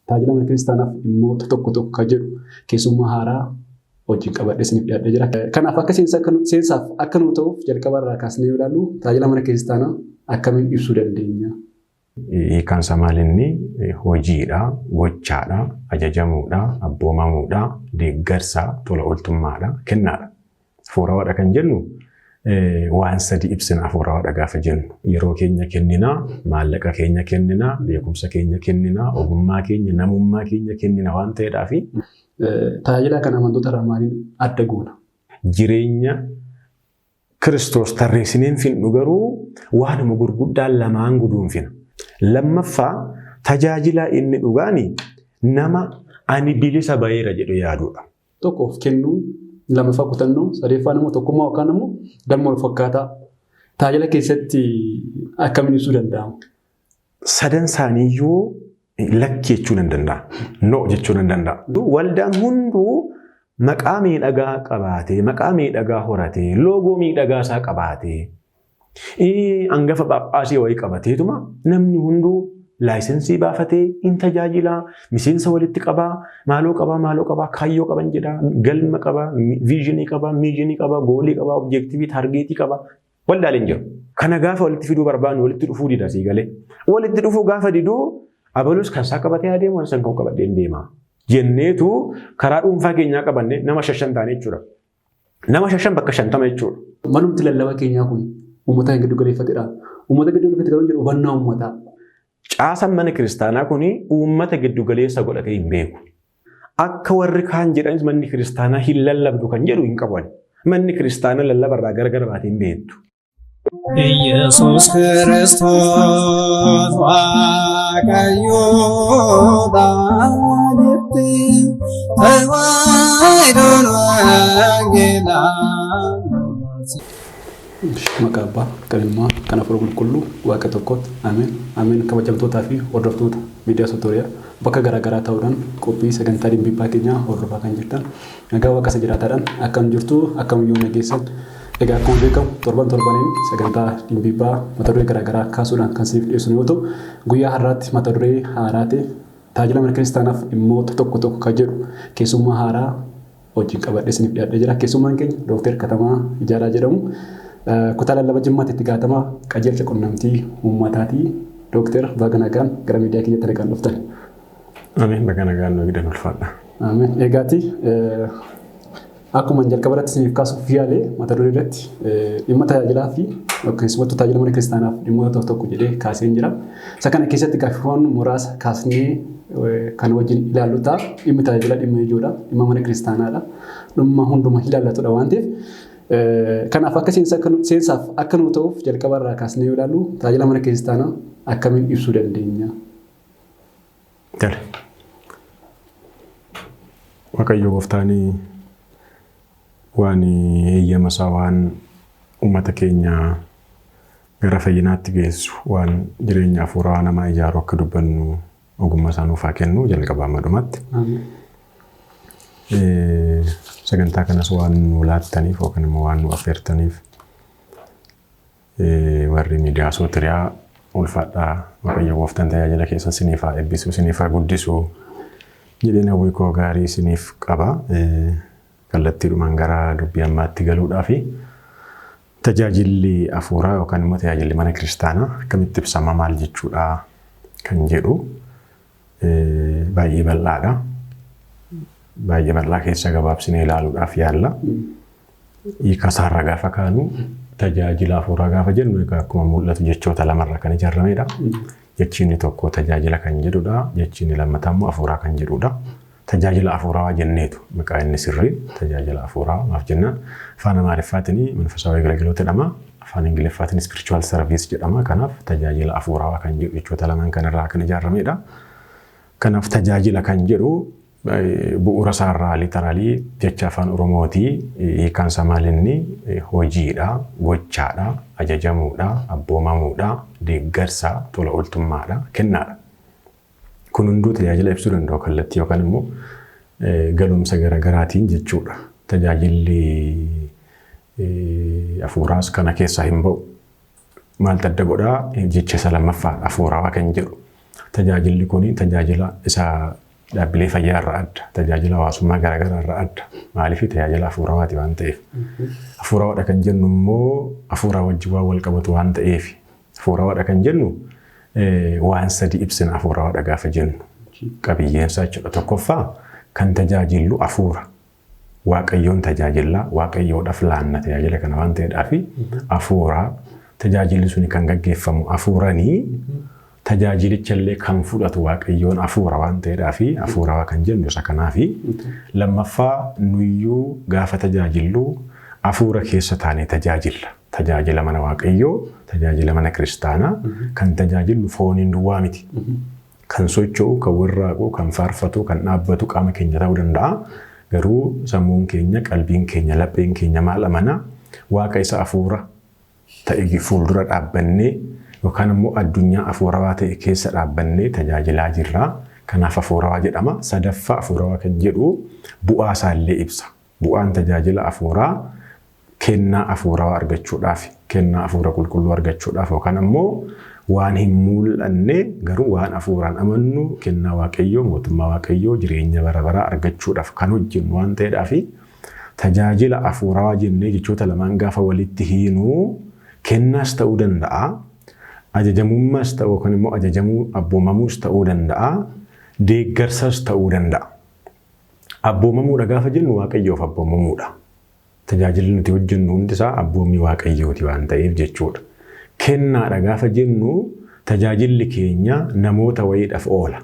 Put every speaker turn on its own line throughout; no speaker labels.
tajaajila mana kiristaanaaf dhimmoota tokko tokko jedhu keessummaa haaraa wajjin qabadhee isiniif dhiyaatee jira. Kanaaf akka seensaaf akka nu ta'uuf jalqaba irraa kaasnee yoo ilaallu tajaajila mana kiristaanaa akkamiin ibsuu dandeenya?
Hiikansa maalinni hojiidha, gochaadha, ajajamuudha, abboomamuudha, deeggarsa, tola ooltummaadha, kennaadha. Hafuurawaadha kan jennu waan sadii ibsina hafuurawaadha gaafa jennu. Yeroo keenya kenninaa, maallaqa keenya kenninaa, beekumsa keenya kenninaa, ogummaa keenya, namummaa keenya kenninaa waan ta'eedhaaf.
Tajaajila kana amantoota irraa maaliin adda goona?
Jireenya Kiristoos tarreessineen finnu garuu waanuma gurguddaan lamaan guduunfina. Lammaffaa tajaajila inni dhugaani nama ani bilisa baheera jedhu yaaduudha.
Tokkoof kennuu, lammaffaa kutannoo, sadeeffaan immoo tokkummaa yookaan immoo damma wal fakkaataa tajaajila keessatti akkamiin ibsuu danda'ama?
Sadan isaaniiyyuu lakkii jechuun hin danda'a. No jechuun hin danda'a. Waldaan hunduu maqaa miidhagaa qabaatee, maqaa miidhagaa horatee, loogoo miidhagaa isaa qabaatee, hangafa Phaaphaasii wayii qabateetuma namni hunduu laayisensii baafatee in tajaajilaa, miseensa walitti qabaa, maaloo qabaa, kaayyoo qaban jedha, galma qabaa, viizhinii qabaa, miizhinii qabaa, goolii qabaa, objektiivii, taargeetii qabaa. Waldaaleen jiru. Kana gaafa walitti fiduu barbaannu walitti dhufuu dida sii galee. Walitti dhufuu gaafa diduu abalus kan isaa qabatee adeemu waan san kan qabadhee deema. Jenneetu karaa dhuunfaa keenyaa qabanne nama 5 taane jechuudha. Nama 5 bakka 50 jechuudha.
Malumti lallaba keenyaa kun uummata giddu galeeffatedha. Uummata giddu galeeffate garuu jedhu hubannaa uummataa.
Caasaan mana kiristaanaa kun uummata giddu galeessa godhatee hin beeku. Akka warri kaan jedhanis manni kiristaanaa hin lallabdu kan jedhu hin qaban. Manni kiristaanaa lallabarraa gargar baatee hin beektu.
ኢየሱስ ክርስቶስ ዋቀዮ ዳንት ተዋይዶን ወንጌላ
መቃባ ቀልማ ከነፈሩ ሁሉ ዋቀ ተቆት አሜን አሜን ከበጀምቶታ ፊ ወርዶፍቶታ ሚዲያ ሶቶሪያ bakka garaagaraa ta'uudhaan qophii sagantaa dhimbibbaa keenyaa hordofaa kan jirtan nagaa waaqa isa jiraataadhaan akkam jirtu akkamiyyuu nageessan egaa akkuma beekamu torbaniin sagantaa dhimbibbaa mata duree garaagaraa kaasuudhaan kan siif dhiyeessu yoo ta'u guyyaa har'aatti mata duree haaraati tajaajila mana kiristaanaaf dhimmoota tokko tokko kan jedhu keessummaa haaraa wajjin qabadhee isiniif dhiyaatee jira. Keessummaan keenya Dookter Katamaa Ijaaraa jedhamu kutaa lallaba Jimmaatti itti gaafatamaa qajeelcha qunnamtii uummataati. Dookter Baaganagaan gara miidiyaa keenyatti nagaan dhuftan.
Amin Baaganagaan nu gidan ulfaadha.
Amin egaati akkuma jalqaba irratti isiniif kaasuuf yaalee mata duree irratti dhimma tajaajilaa fi keessumattuu tajaajila mana kiristaanaaf dhimmoota tokko jedhee kaasee jira. Isa kana keessatti gaaffiiwwan muraasa kaasnee kan wajjin ilaallu ta'a. Dhimmi tajaajila dhimma ijoodha. Dhimma mana kiristaanaadha. Dhimma hundumaa ilaallatudha waan ta'eef. Kanaaf akka seensaaf akka nu ta'uuf jalqaba irraa kaasnee yoo ilaallu tajaajila mana kiristaanaa akkamiin ibsuu dandeenya?
Gale. Waaqayyo gooftaanii waan eeyyama isaa waan uummata keenya gara fayyinaatti geessu waan jireenya hafuuraa namaa ijaaru akka dubbannu ogummaa isaa nuuf haa kennu jalqabaa madumatti. Sagantaa kanas waan nu laattaniif yookaan immoo waan nu affeertaniif warri miidiyaa sootiriyaa ulfaadhaa waaqayyo gooftaan tajaajila keessa isiniif haa eebbisu isiniif haa guddisu jedheen hawwii gaarii isiniif qaba. Kallattiidhumaan gara dubbii ammaatti galuudhaa fi tajaajilli hafuuraa yookaan immoo tajaajilli mana kiristaanaa akkamitti ibsama maal jechuudha kan jedhu baay'ee bal'aadha. Baay'ee bal'aa keessa gabaabsinee ilaaluudhaaf yaalla. Hiika isaarra gaafa kaanu tajaajila hafuuraa gaafa jennu egaa akkuma mul'atu jechoota lamarra kan ijaaramedha. Jechi inni tokko tajaajila kan jedhudha. Jechi inni lammataa immoo hafuuraa kan jedhudha. Tajaajila hafuuraa jenneetu maqaa inni sirrii tajaajila hafuuraa maaf jennaan afaan Amaariffaatiin manfasawaa galgaloota jedhama. Afaan Ingiliffaatiin spiritual service jedhama. Kanaaf tajaajila hafuuraa kan jedhu jechoota lamaan kanarraa kan ijaaramedha. Kanaaf tajaajila kan jedhu bu'uura isaarraa literaalii jecha afaan Oromootii hiikansa maalinni hojiidha, gochaadha, ajajamuudha, abboomamuudha, deeggarsa, tola ooltummaadha, kennaadha. Kun hunduu tajaajila ibsuu danda'u kallattii yookaan immoo galumsa garaagaraatiin jechuudha. Tajaajilli hafuuraas kana keessaa hin ba'u. Maal adda godhaa jecha isa lammaffaa hafuuraa kan jedhu. Tajaajilli kun tajaajila isa dhaabbilee fayyaa irraa adda. Tajaajila hawaasummaa garaagaraa irraa adda. Maaliif tajaajila hafuurawaati waan ta'eef. Hafuurawaadha kan jennu immoo hafuuraa wajjin waan wal qabatu waan ta'eef. Hafuurawaadha kan jennu waan sadii ibsina hafuurawaadha gaafa jennu. Qabiyyeensa jechuudha. Tokkoffaa kan tajaajillu hafuura. Waaqayyoon tajaajila waaqayyoodhaaf laanna tajaajila kana waan ta'eedhaaf hafuura tajaajilli suni kan gaggeeffamu hafuuranii tajaajilicha illee kan fudhatu waaqayyoon hafuura waan ta'eedhaaf hafuuraa kan jennu isa kanaaf lammaffaa nuyyuu gaafa tajaajillu hafuura keessa taanee tajaajilla. Tajaajila mana waaqayyoo, tajaajila mana kiristaanaa kan tajaajillu fooniin duwwaa miti. Kan socho'u, kan warraaqu, kan faarfatu, kan dhaabbatu qaama keenya ta'uu danda'a. Garuu sammuun keenya, qalbiin keenya, lapheen keenya maal amana waaqa isa hafuura ta'e fuuldura dhaabbannee yookaan immoo addunyaa hafuurawaa ta'e keessa dhaabbannee tajaajilaa jirra. Kanaaf hafuurawaa jedhama. Sadaffaa hafuurawaa kan jedhu bu'aa isaallee ibsa. Bu'aan tajaajila hafuuraa kennaa hafuurawaa argachuudhaaf, kennaa hafuura qulqulluu argachuudhaaf yookaan immoo waan hin mul'anne garuu waan hafuuraan amannu kennaa waaqayyoo, mootummaa waaqayyoo, jireenya bara baraa argachuudhaaf kan hojjennu waan ta'eedhaaf tajaajila hafuurawaa jennee jechoota lamaan gaafa walitti hiinuu kennaas ta'uu danda'a. Ajajamummaas ta'uu yookaan immoo ajajamuu abboomamuus ta'uu danda'a. Deeggarsaas ta'uu danda'a. Abboomamuudha gaafa jennu waaqayyoof abboomamuudha. Tajaajilli nuti hojjennu hundi isaa abboommii waaqayyooti waan ta'eef jechuudha. Kennaadha gaafa jennu tajaajilli keenya namoota wayiidhaaf oola.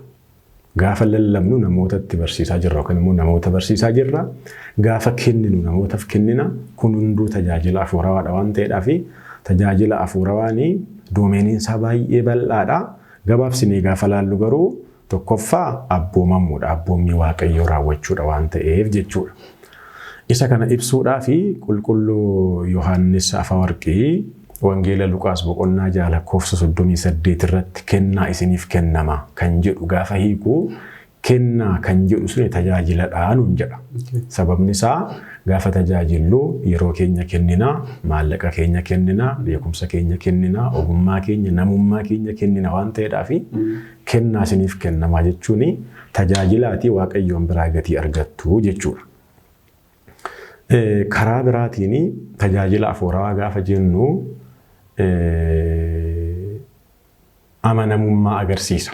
Gaafa lallabnu namootatti barsiisaa jirra yookaan immoo namoota barsiisaa jirra. Gaafa kenninu namootaaf kennina. Kun hunduu tajaajila hafuurawaadha waan ta'eedhaaf tajaajila hafuurawaanii doomeeniin isaa baay'ee bal'aadha. Gabaabsinee gaafa laallu garuu tokkoffaa abboomamuudha. Abboommii waaqayyoo raawwachuudha waan ta'eef jechuudha. Isa kana ibsuudhaaf qulqulluu Yohaannis Afawarqii Wangeela Luqaas boqonnaa 6:38 irratti kennaa isiniif kennama kan jedhu gaafa hiiku kennaa kan jedhu suni tajaajiladha nuun jedha. Sababni isaa gaafa tajaajillu yeroo keenya kennina, maallaqa keenya kennina, beekumsa keenya kennina, ogummaa keenya, namummaa keenya kennina waan ta'eedhaaf kennaa isiniif kennama jechuun tajaajilaati waaqayyoon biraa gatii argattu jechuudha. Karaa biraatiin tajaajila hafuurawaa gaafa jennu amanamummaa agarsiisa.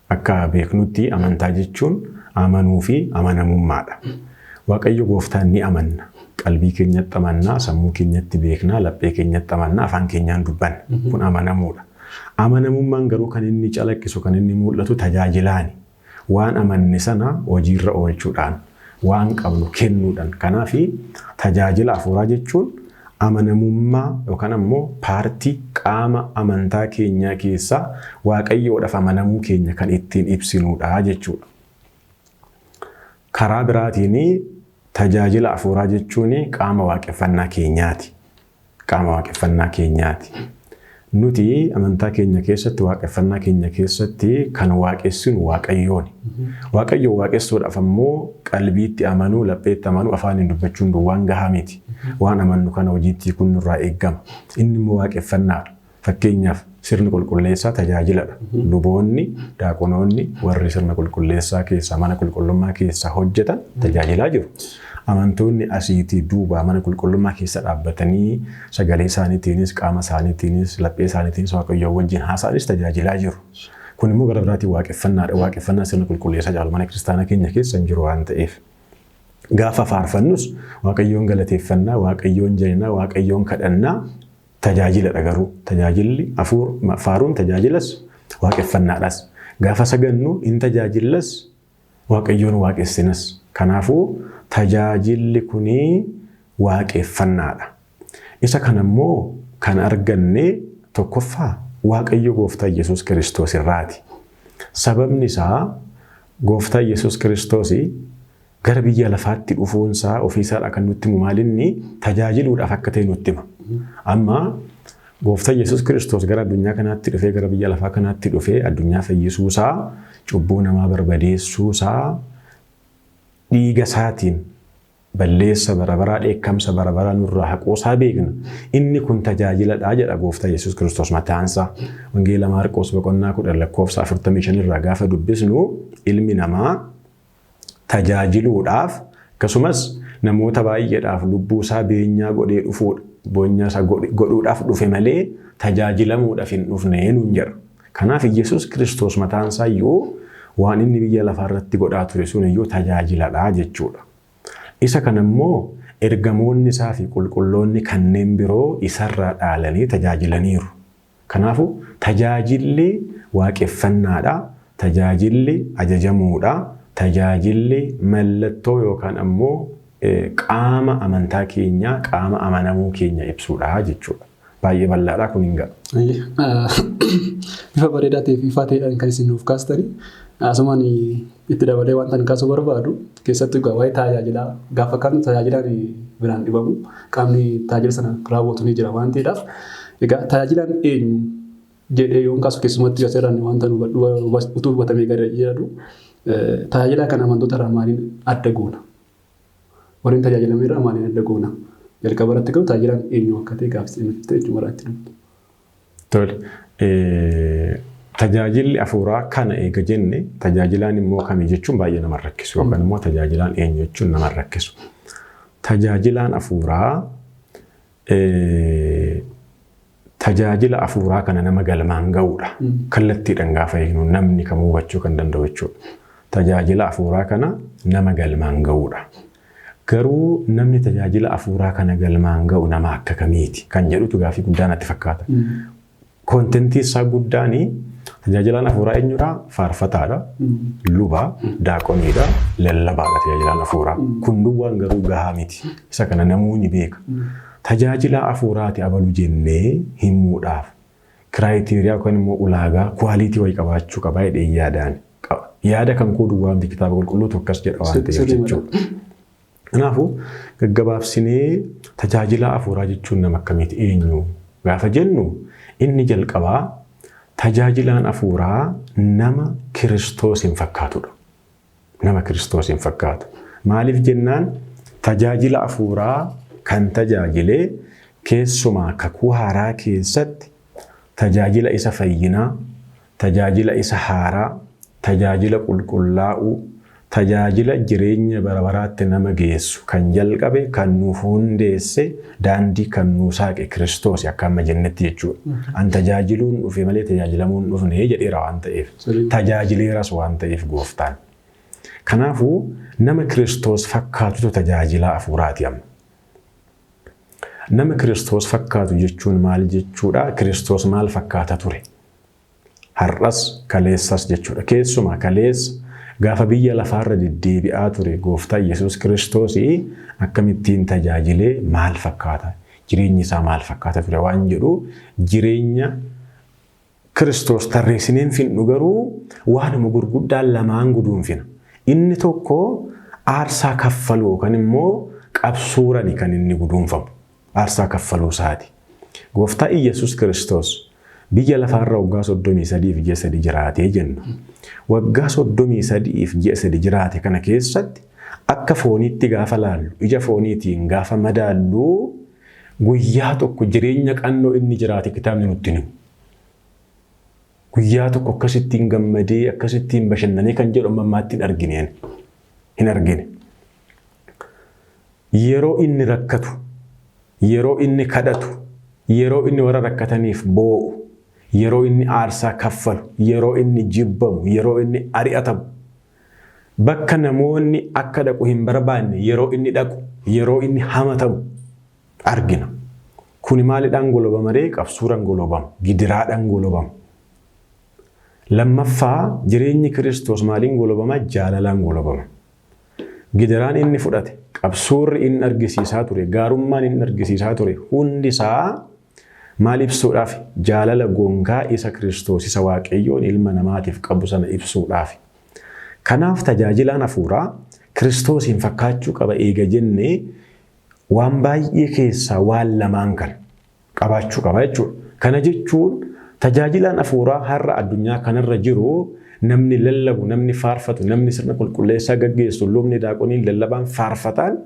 Akka beeknutti amantaa jechuun amanuu fi amanamummaadha. Waaqayyo gooftaan ni amanna. Qalbii keenyatti amanna, sammuu keenyatti beekna, laphee keenyatti amanna, afaan keenyaan dubbanna. Kun amanamuudha. Amanamummaan garuu kan inni calaqqisu, kan inni mul'atu tajaajilaani. Waan amanne sana hojiirra oolchuudhaan, waan qabnu kennuudhaan. Kanaaf tajaajila hafuuraa jechuun amanamummaa yookaan ammoo paartii qaama amantaa keenyaa keessaa waaqayyoodhaaf amanamuu keenya kan ittiin ibsinuudha jechuudha. Karaa biraatiin tajaajila hafuuraa jechuun qaama waaqeffannaa keenyaati. Qaama waaqeffannaa keenyaati. Nuti amantaa keenya keessatti waaqeffannaa keenya keessatti kan waaqessinu waaqayyooni. Waaqayyoon waaqessuudhaaf ammoo qalbiitti amanuu, lapheetti amanuu, afaaniin dubbachuun waan gahaa miti. Waan amannu kana hojiitti kun nurraa eegama. Inni immoo waaqeffannaadha. Fakkeenyaaf sirni qulqulleessaa tajaajiladha. Luboonni, daaqonoonni warri sirna qulqulleessaa keessa mana qulqullummaa keessa hojjetan tajaajilaa jiru. Amantoonni asiitii duuba mana qulqullummaa keessa dhaabbatanii sagalee isaaniitiinis qaama isaaniitiinis laphee isaaniitiinis waaqayyoon wajjin haasa'anis tajaajilaa jiru. Kun immoo gara biraatiin waaqeffannaadha. Waaqeffannaa sirna qulqulleessaa jaalu mana kiristaanaa keenya keessa hin jiru waan ta'eef. Gaafa faarfannus waaqayyoon galateeffannaa, waaqayyoon jajannaa, waaqayyoon kadhannaa tajaajiladha garuu. Tajaajilli faaruun tajaajilas waaqeffannaadhas. Gaafa sagannu in tajaajilas waaqayyoon waaqessinas. Kanaafuu tajaajilli kuni waaqeffannaadha. Isa kanammoo kan arganne tokkoffaa waaqayyo gooftaa Yesuus Kiristoos irraati. Sababni isaa gooftaa Yesuus Kiristoos gara biyya lafaatti dhufuunsaa ofiisaadha kan nutti himu maalinni tajaajiluudhaaf akka ta'e nutti hima. Amma gooftaa Yesuus Kiristoos gara addunyaa kanaatti dhufee gara biyya lafaa kanaatti dhufee addunyaa fayyisuusaa, cubbuu namaa barbadeessuusaa dhiiga isaatiin balleessa bara baraa dheekkamsa bara baraa nurraa haqoosaa beekna. Inni kun tajaajiladhaa jedha Gooftaa Yesuus Kiristoos mataansaa. Wangeela Maarqos boqonnaa 10 lakkoofsa 45 irraa gaafa dubbisnu ilmi namaa tajaajiluudhaaf akkasumas namoota baay'eedhaaf lubbuu isaa beenyaa godhee dhufuudha. Boonyaa isaa godhuudhaaf dhufe malee tajaajilamuudhaaf hin dhufne nuun jedha. Kanaaf Yesuus Kiristoos mataansaa iyyuu waan inni biyya lafaa irratti godhaa ture sun iyyuu tajaajiladhaa jechuudha. Isa kana immoo ergamoonni isaa fi qulqulloonni kanneen biroo isarraa dhaalanii tajaajilaniiru. Kanaafuu tajaajilli waaqeffannaadha, tajaajilli ajajamuudha, tajaajilli mallattoo yookaan ammoo qaama amantaa keenyaa, qaama amanamuu keenya ibsuudha jechuudha. Baay'ee bal'aadha kun hin ga'a.
Bifa bareedaa ta'ee fi ifaa ta'eedhaan kan isin nuuf kaastanii asumaan itti dabalee wanta ani kaasuu barbaadu keessattuu waa'ee tajaajilaa gaafa kan tajaajilaan biraan dhibamu qaamni tajaajila sana raawwatu ni jira waan ta'eedhaaf egaa tajaajilaan eenyu jedhee yoon kaasu keessumatti asirraan wanta utuu hubatamee gadi jedhu tajaajilaa kan amantoota irraa maaliin adda goona? Warreen tajaajilame irraa maaliin adda goona? Jalqaba irratti garuu tajaajilaan eenyu akka ta'e gaafsee jechuudha irratti.
Tole. Tajaajilli afuuraa kana eega jenne tajaajilaan immoo kamii jechuun baay'ee nama rakkisu yookaan immoo tajaajilaan eenyu jechuun nama rakkisu. Tajaajilaan afuuraa tajaajila afuuraa kana nama galmaan ga'uudha. Kallattiidhaan gaafa eegnu namni kamuu hubachuu kan danda'u jechuudha. Tajaajila afuuraa kana nama galmaan ga'uudha. Garuu namni tajaajila afuuraa kana galmaan ga'u nama akka kamiiti kan jedhutu gaafii guddaa natti fakkaata. Kontentii isaa guddaani tajaajilaan afuuraa eenyudha? Faarfataadha, lubaa, daaqoniidha, lallabaadha tajaajilaan afuuraa. Kun duwwaan garuu gahaa miti. Isa kana namoonni beeka. Tajaajila afuuraati abalu jennee himuudhaaf kiraayiteeriyaa yookaan immoo ulaagaa kwaalitii wayii qabaachuu qaba jedhee yaadaan qaba. Yaada kan koo duwwaa miti kitaaba qulqulluutu akkas jedha waan ta'eef jechuudha. Kanaafuu gaggabaabsinee tajaajila afuuraa jechuun nama akkamiiti eenyu gaafa jennu inni jalqabaa tajaajilaan afuuraa nama Kiristoos hin fakkaatudha. Nama Kiristoos hin fakkaatu. Maaliif jennaan tajaajila afuuraa kan tajaajilee keessumaa kakuu haaraa keessatti tajaajila isa fayyinaa, tajaajila isa haaraa, tajaajila qulqullaa'uu, tajaajila jireenya bara baraatti nama geessu kan jalqabe kan nuuf hundeesse daandii kan nuu saaqe Kiristoos akka amma jennetti jechuudha. An tajaajiluun dhufe malee tajaajilamuun dhufne jedheera waan ta'eef tajaajileeras waan ta'eef gooftaan. Kanaafuu nama Kiristoos fakkaatutu tajaajilaa afuuraati amma. Nama Kiristoos fakkaatu jechuun maal jechuudha? Kiristoos maal fakkaata ture? Har'as kaleessas jechuudha. Keessumaa kaleessa gaafa biyya lafaarra deddeebi'aa ture gooftaa Yesuus Kiristoos akkamittiin tajaajilee maal fakkaata? Jireenyi isaa maal fakkaata ture waan jedhu jireenya Kiristoos tarreessineen finnu garuu waanuma gurguddaan lamaan guduunfina. Inni tokko aarsaa kaffaluu yookaan immoo qabsuurani kan inni guduunfamu. Aarsaa kaffaluu isaati. Gooftaa Yesuus Kiristoos biyya lafaarra waggaa 33 ji'a 3 jiraatee jenna. Waggaa 33 ji'a 3 jiraate kana keessatti akka fooniitti gaafa laallu, ija fooniitiin gaafa madaallu guyyaa tokko jireenya qannoo inni jiraate kitaabni nutti himu. Guyyaa tokko akkasittiin gammadee, akkasittiin bashannanee kan jedhu ammaatti hin argine. Yeroo inni rakkatu, yeroo inni kadhatu, yeroo inni warra rakkataniif boo'u, yeroo inni aarsaa kaffalu, yeroo inni jibbamu, yeroo inni ari'atamu, bakka namoonni akka dhaqu hin barbaanne yeroo inni dhaqu, yeroo inni hamatamu argina. Kuni maaliidhaan golobama ree? Qabsuudhaan golobama, gidiraadhaan golobama. Lammaffaa jireenyi Kiristoos maaliin golobama? Jaalalaan golobama. Gidiraan inni fudhate, qabsuurri inni argisiisaa ture, gaarummaan inni argisiisaa ture hundisaa maal ibsuudhaaf? Jaalala gongaa isa Kiristoos isa Waaqayyoon ilma namaatiif qabu sana ibsuudhaaf. Kanaaf tajaajilaan hafuuraa Kiristoosiin fakkaachuu qaba eega jennee waan baay'ee keessaa waan lamaan kan qabaachuu qaba jechuudha. Kana jechuun tajaajilaan hafuuraa har'a addunyaa kanarra jiru namni lallabu, namni faarfatu, namni sirna qulqulleessaa gaggeessu, lubni daaqoniin lallabaan faarfataan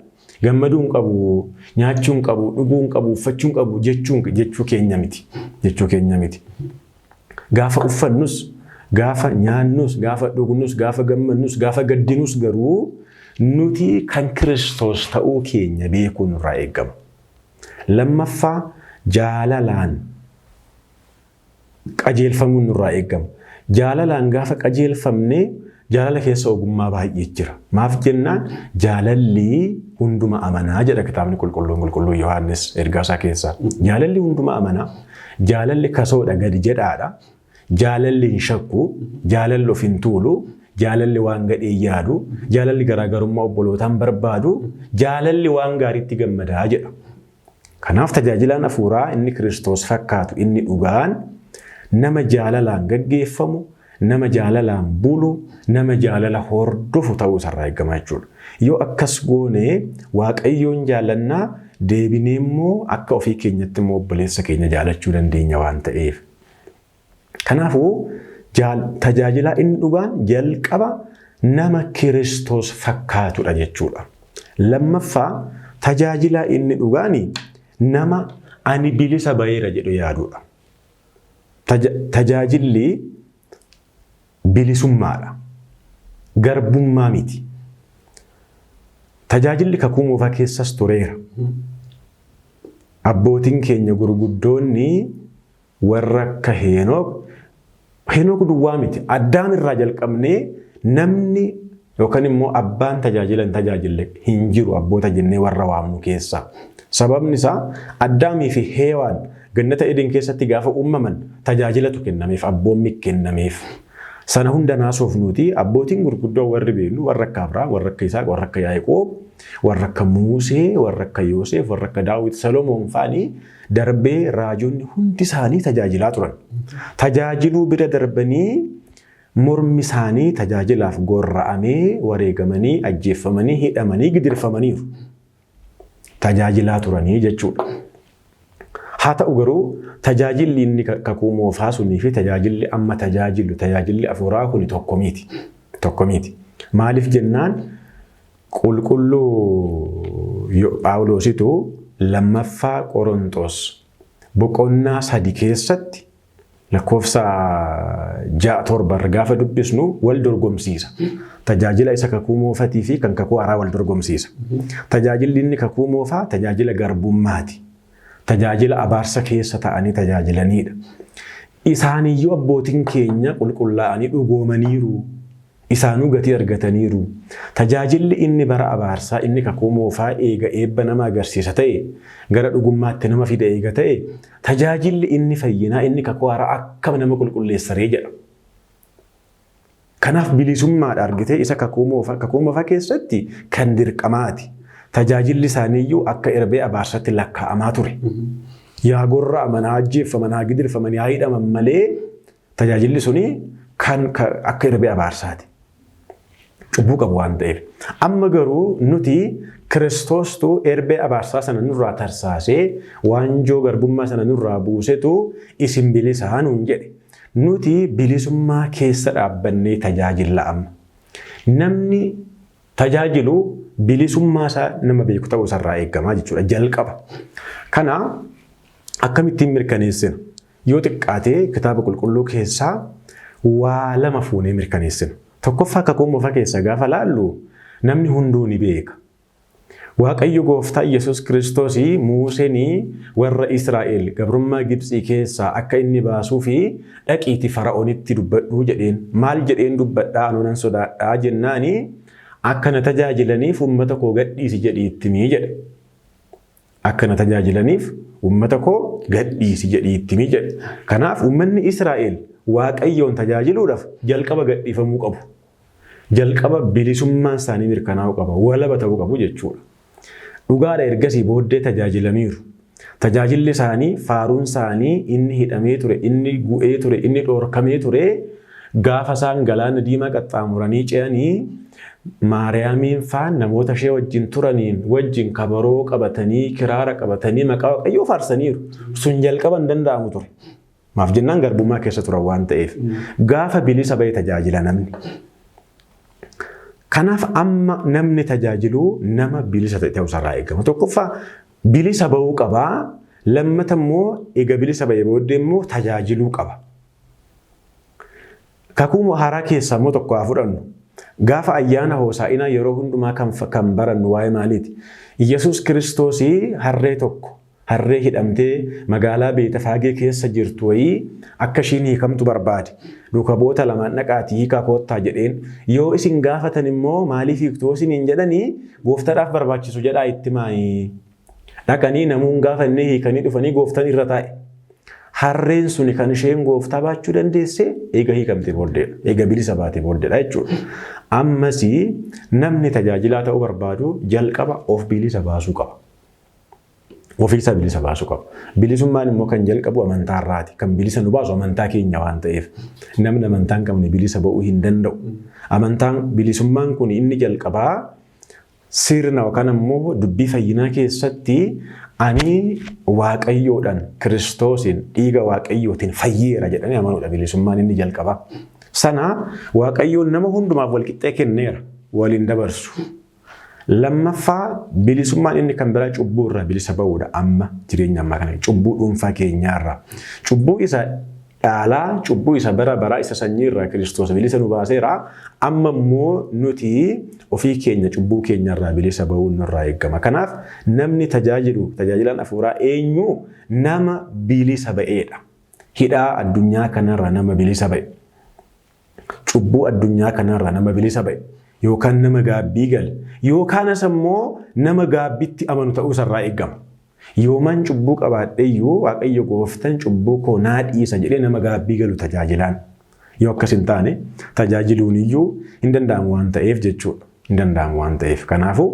Gammaduu hin qabu, nyaachuu hin qabu, dhuguu hin qabu, uffachuu hin qabu jechuu keenya miti. Jechuu keenya miti. Gaafa uffannus, gaafa nyaannus, gaafa dhugnus, gaafa gammannus, gaafa gaddinus garuu nuti kan Kiristoos ta'uu keenya beekuun irraa eegama. Lammaffaa jaalalaan qajeelfamuun irraa eegama. Jaalalaan gaafa qajeelfamne jaalala keessa ogummaa baay'ee jira. Maaf jennaan jaalalli hunduma amanaa jedha kitaabni qulqulluu Yohaannis ergaa isaa keessaa. Jaalalli hunduma amanaa. Jaalalli kasoodha gadi jedhaadha. Jaalalli hin shakku, jaalalli of hin tuulu, jaalalli waan gadhee yaadu, jaalalli garaagarummaa obbolootaan barbaadu, jaalalli waan gaariitti gammadaa jedha. Kanaaf tajaajilaan hafuuraa inni Kiristoos fakkaatu inni dhugaan nama jaalalaan gaggeeffamu, nama jaalalaan bulu, nama jaalala hordofu ta'uu isarraa eegama jechuudha. Yoo akkas goone Waaqayyoon jaallannaa deebinee immoo akka ofii keenyatti immoo obboleessa keenya jaalachuu dandeenya waan ta'eef. Kanaafuu tajaajilaa inni dhugaan jalqaba nama Kiristoos fakkaatudha jechuudha. Lammaffaa tajaajilaa inni dhugaani nama ani bilisa baheera jedhu yaadudha. Tajaajilli bilisummaadha. Garbummaa miti. Tajaajilli kakuu moofaa keessas tureera. Abbootiin keenya gurguddoonni warra akka Henook duwwaa miti. Addaam irraa jalqabnee namni yookaan immoo abbaan tajaajille hin jiru abboota jennee warra waamnu keessaa. Sababni isaa Addaamii fi Heewaan gannata Eden keessatti gaafa uumaman tajaajilatu kennameef, abboommi kennameef. Sana hunda naasuuf nuti abbootiin gurguddoo warri beeknu warra akka Abrahaam, warra akka Isaaq, warra akka Yaaqoob, warra akka Muusee, warra akka Yoosef, warra akka Daawit, Salomoon faanii darbee raajonni hundi isaanii tajaajilaa turan. Tajaajiluu bira darbanii mormi isaanii tajaajilaaf gorra'amee wareegamanii, ajjeeffamanii, hidhamanii, gidirfamaniiru. Tajaajilaa turanii jechuudha. Haa ta'u garuu tajaajilli inni kakuu moofaa sunii fi tajaajilli amma tajaajilli hafuuraa kun tokko miti. Maaliif jennaan qulqulluu Phaawulositu lammaffaa Qorontos boqonnaa 3 keessatti lakkoofsa 6-7 gaafa dubbisnu wal dorgomsiisa. Tajaajila isa kakuu moofatii fi kan kakuu haaraa wal dorgomsiisa. Tajaajilli inni kakuu moofaa tajaajila garbummaati. Tajaajila abaarsa keessa ta'anii tajaajilanidha. Isaaniyyuu abbootiin keenya qulqullaa'anii dhugoomaniiru. Isaanuu gatii argataniiru. Tajaajilli inni bara abaarsaa inni kakuu moofaa eega eebba nama agarsiisa ta'e gara dhugummaatti nama fida eega ta'e tajaajilli inni fayyinaa inni kakuu haaraa akka nama qulqulleessaree jedha. Kanaaf bilisummaadha argitee isa kakuu moofaa keessatti kan dirqamaati. Tajaajilli isaaniiyyuu akka erbee abaarsatti lakkaa'amaa ture. Yaa gorra amanaa ajjeeffamanii gidirfamanii haa hidhaman malee tajaajilli suni kan akka erbee abaarsaati. Cubbuu qabu waan ta'eef. Amma garuu nuti Kiristoostu erbee abaarsaa sana nurraa tarsaasee waanjoo garbummaa sana nurraa buusetu isin bilisaa nuun jedhe. Nuti bilisummaa keessa dhaabbannee tajaajilla amma. Namni tajaajilu bilisummaa isaa nama beeku ta'uu isarraa eegamaa jechuudha jalqaba. Kana akkamittiin mirkaneessina? Yoo xiqqaatee kitaaba qulqulluu keessaa waa lama fuunee mirkaneessina. Tokkoffaa kakuu moofaa keessa gaafa laallu namni hunduu ni beeka. Waaqayyo gooftaa Yesuus Kiristoos Museen warra Israa'el gabrummaa Gibxii keessaa akka inni baasuu fi dhaqiitii Fara'oonitti dubbadhuu jedheen. Maal jedheen dubbadhaa anuunan sodaadhaa jennaani akka na tajaajilaniif uummata koo gadhiisi jedhii ittimii jedhe. Akka na tajaajilaniif uummata koo gadhiisi jedhii ittimii jedhe. Kanaaf uummanni Israa'el Waaqayyoon tajaajiluudhaaf jalqaba gadhiifamuu qabu. Jalqaba bilisummaan isaanii mirkanaa'uu qaba. Walaba ta'uu qabu jechuudha. Dhugaadha ergasii booddee tajaajilaniiru. Tajaajilli isaanii faaruun isaanii inni hidhamee ture, inni gu'ee ture, inni dhoorkamee ture gaafa isaan galaana diimaa qaxxaamuranii ce'anii Maariyaamiin faan namoota ishee wajjin turaniin wajjin kabaroo qabatanii kiraara qabatanii maqaa Waaqayyoo faarsaniiru. Sun jalqaba hin danda'amu ture. Maaf jennaan garbummaa keessa turan waan ta'eef. Gaafa bilisa bahee tajaajila namni. Kanaaf amma namni tajaajilu nama bilisa ta'e ta'uusarraa eegama. Tokkoffaa bilisa ba'uu qabaa. Lammata immoo eega bilisa ba'ee booddee immoo tajaajiluu qaba. Kakuu haaraa keessaa immoo tokko haa fudhannu. Gaafa ayyaana Hoosaa'inaa yeroo hundumaa kan barannu waa'ee maaliiti? Yesuus Kiristoos harree tokko harree hidhamtee magaalaa Beetafaagee keessa jirtu wayii akka ishiin hiikamtu barbaade. Duuka boota lamaan dhaqaatii hiikaa koottaa jedheen yoo isin gaafatan immoo maaliif hiiktuu isiniin jedhanii gooftaadhaaf barbaachisu jedhaa itti maayii. Dhaqanii namuun gaafa inni hiikanii dhufanii gooftaan irra taa'e. Harreen suni kan isheen gooftaa baachuu dandeesse eega hiikamtee booddeedha. Eega bilisa baatee booddeedha jechuudha. Ammas namni tajaajilaa ta'uu barbaadu jalqaba of bilisa baasuu qaba. Ofiisa bilisa baasuu qaba. Bilisummaan immoo kan jalqabu amantaarraati. Kan bilisa nu baasu amantaa keenya waan ta'eef. Namni amantaan qabne bilisa ba'uu hin danda'u. Amantaan bilisummaan kun inni jalqabaa sirna yookaan immoo dubbii fayyinaa keessatti ani Waaqayyoodhaan Kiristoosiin dhiiga Waaqayyootiin fayyeera jedhanii amanuudha bilisummaan inni jalqabaa. Sana Waaqayyoon nama hundumaaf walqixxee kenneera waliin dabarsu. Lammaffaa bilisummaan inni kan biraa cubbuu irraa bilisa ba'uudha amma jireenya ammaa kana cubbuu dhuunfaa keenyaarraa. Cubbuu isa dhaalaa cubbuu isa bara baraa isa sanyiirraa Kiristoos bilisa nu baaseera. Amma immoo nuti ofii keenya cubbuu keenyarraa bilisa ba'uun nurraa eegama. Kanaaf namni tajaajilaan hafuuraa eenyu nama bilisa ba'eedha. Hidhaa addunyaa kanarraa nama bilisa ba'e. Cubbuu addunyaa kanarraa nama bilisa ba'e. Yookaan nama gaabbii gale. Yookaanas immoo nama gaabbitti amanu ta'uu isarraa eegama. Yooman cubbuu qabaadheeyyuu Waaqayyo gooftaan cubbuu koo naa dhiisa jedhee nama gaabbii galu tajaajilaan. Yoo akkas hin taane tajaajiluun iyyuu hin danda'amu waan ta'eef jechuudha. Hin danda'amu waan ta'eef. Kanaafuu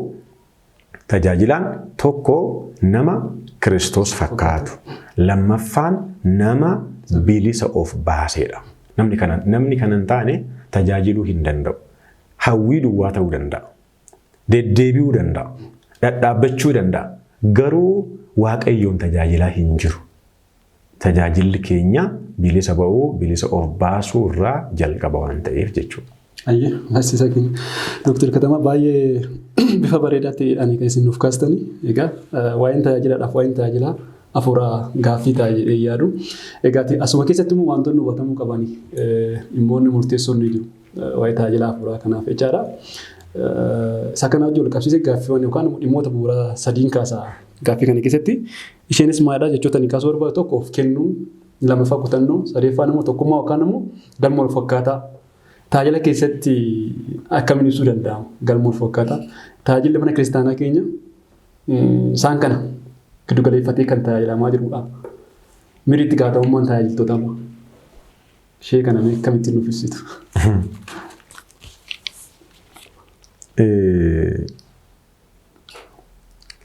tajaajilaan tokko nama Kiristoos fakkaatu. Lammaffaan nama bilisa of baaseedha. Namni kana hin taane tajaajiluu hin danda'u. Hawwii duwwaa ta'uu danda'a. Deddeebi'uu danda'a. Dhadhaabbachuu danda'a. Garuu Waaqayyoon tajaajilaa hin jiru. Tajaajilli keenya bilisa ba'uu, bilisa of baasuu irraa jalqaba waan ta'eef jechuudha.
Ayyee, barsiisa keenya. Dooktar Katamaa baay'ee bifa bareedaa ta'eedhaan kan isin nuuf kaastanii. Egaa waa'een tajaajilaadhaaf waa'een tajaajilaa hafuuraa gaaffii ta'a jedhee yaadu. Egaa asuma keessatti immoo wantoonni hubatamuu qabanii dhimmoonni murteessoon ni jiru. Waa'ee tajaajila hafuuraa kanaaf jechaadha. Isa kana wajjin walqabsiisee gaaffiiwwan yookaan dhimmoota bu'uuraa sadiin kaasaa gaaffii kana keessatti isheenis maalidha jechoota ni kaasuu barbaadu tokko of kennuu, lammaffaa kutannoo, sadeeffaan immoo tokkummaa yookaan immoo galma wal fakkaataa. Tajaajila keessatti akkamiin ibsuu danda'ama galma wal fakkaataa. Tajaajilli mana kiristaanaa keenya isaan kana giddu galeeffatee kan tajaajilamaa jirudha. Miriitti gaafatamummaan tajaajiltoota amma. Ishee kana akkamitti nuuf ibsitu?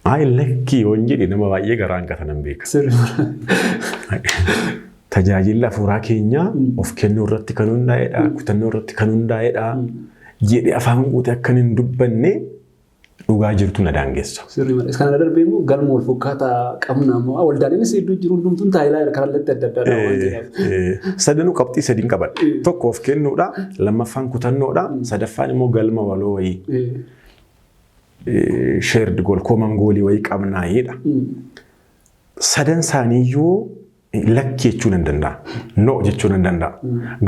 Lakkii yoon jedhe nama baay'ee garaan qatanan beeka. Tajaajilli hafuuraa keenya of kennuu irratti kan hundaa'edha, kutannoo irratti kan hundaa'edha jedhee afaan guutee akkan hin dubbanne dhugaa jirtu na daangessa.
Kana darbee immoo galma wal fakkaataa qabna ammoo waldaanis hedduu jiru hundumtuun tajaajilaa kanallee adda addaa.
Sadanuu qabxii sadiin qaban. Tokko of kennuudha, lammaffaan kutannoodha, sadaffaan immoo galma waloo wayii. Shared goal, common goalii wayii qabnaayedha. Sadan isaaniiyyuu lakkii jechuun hin danda'a. No jechuun hin danda'a.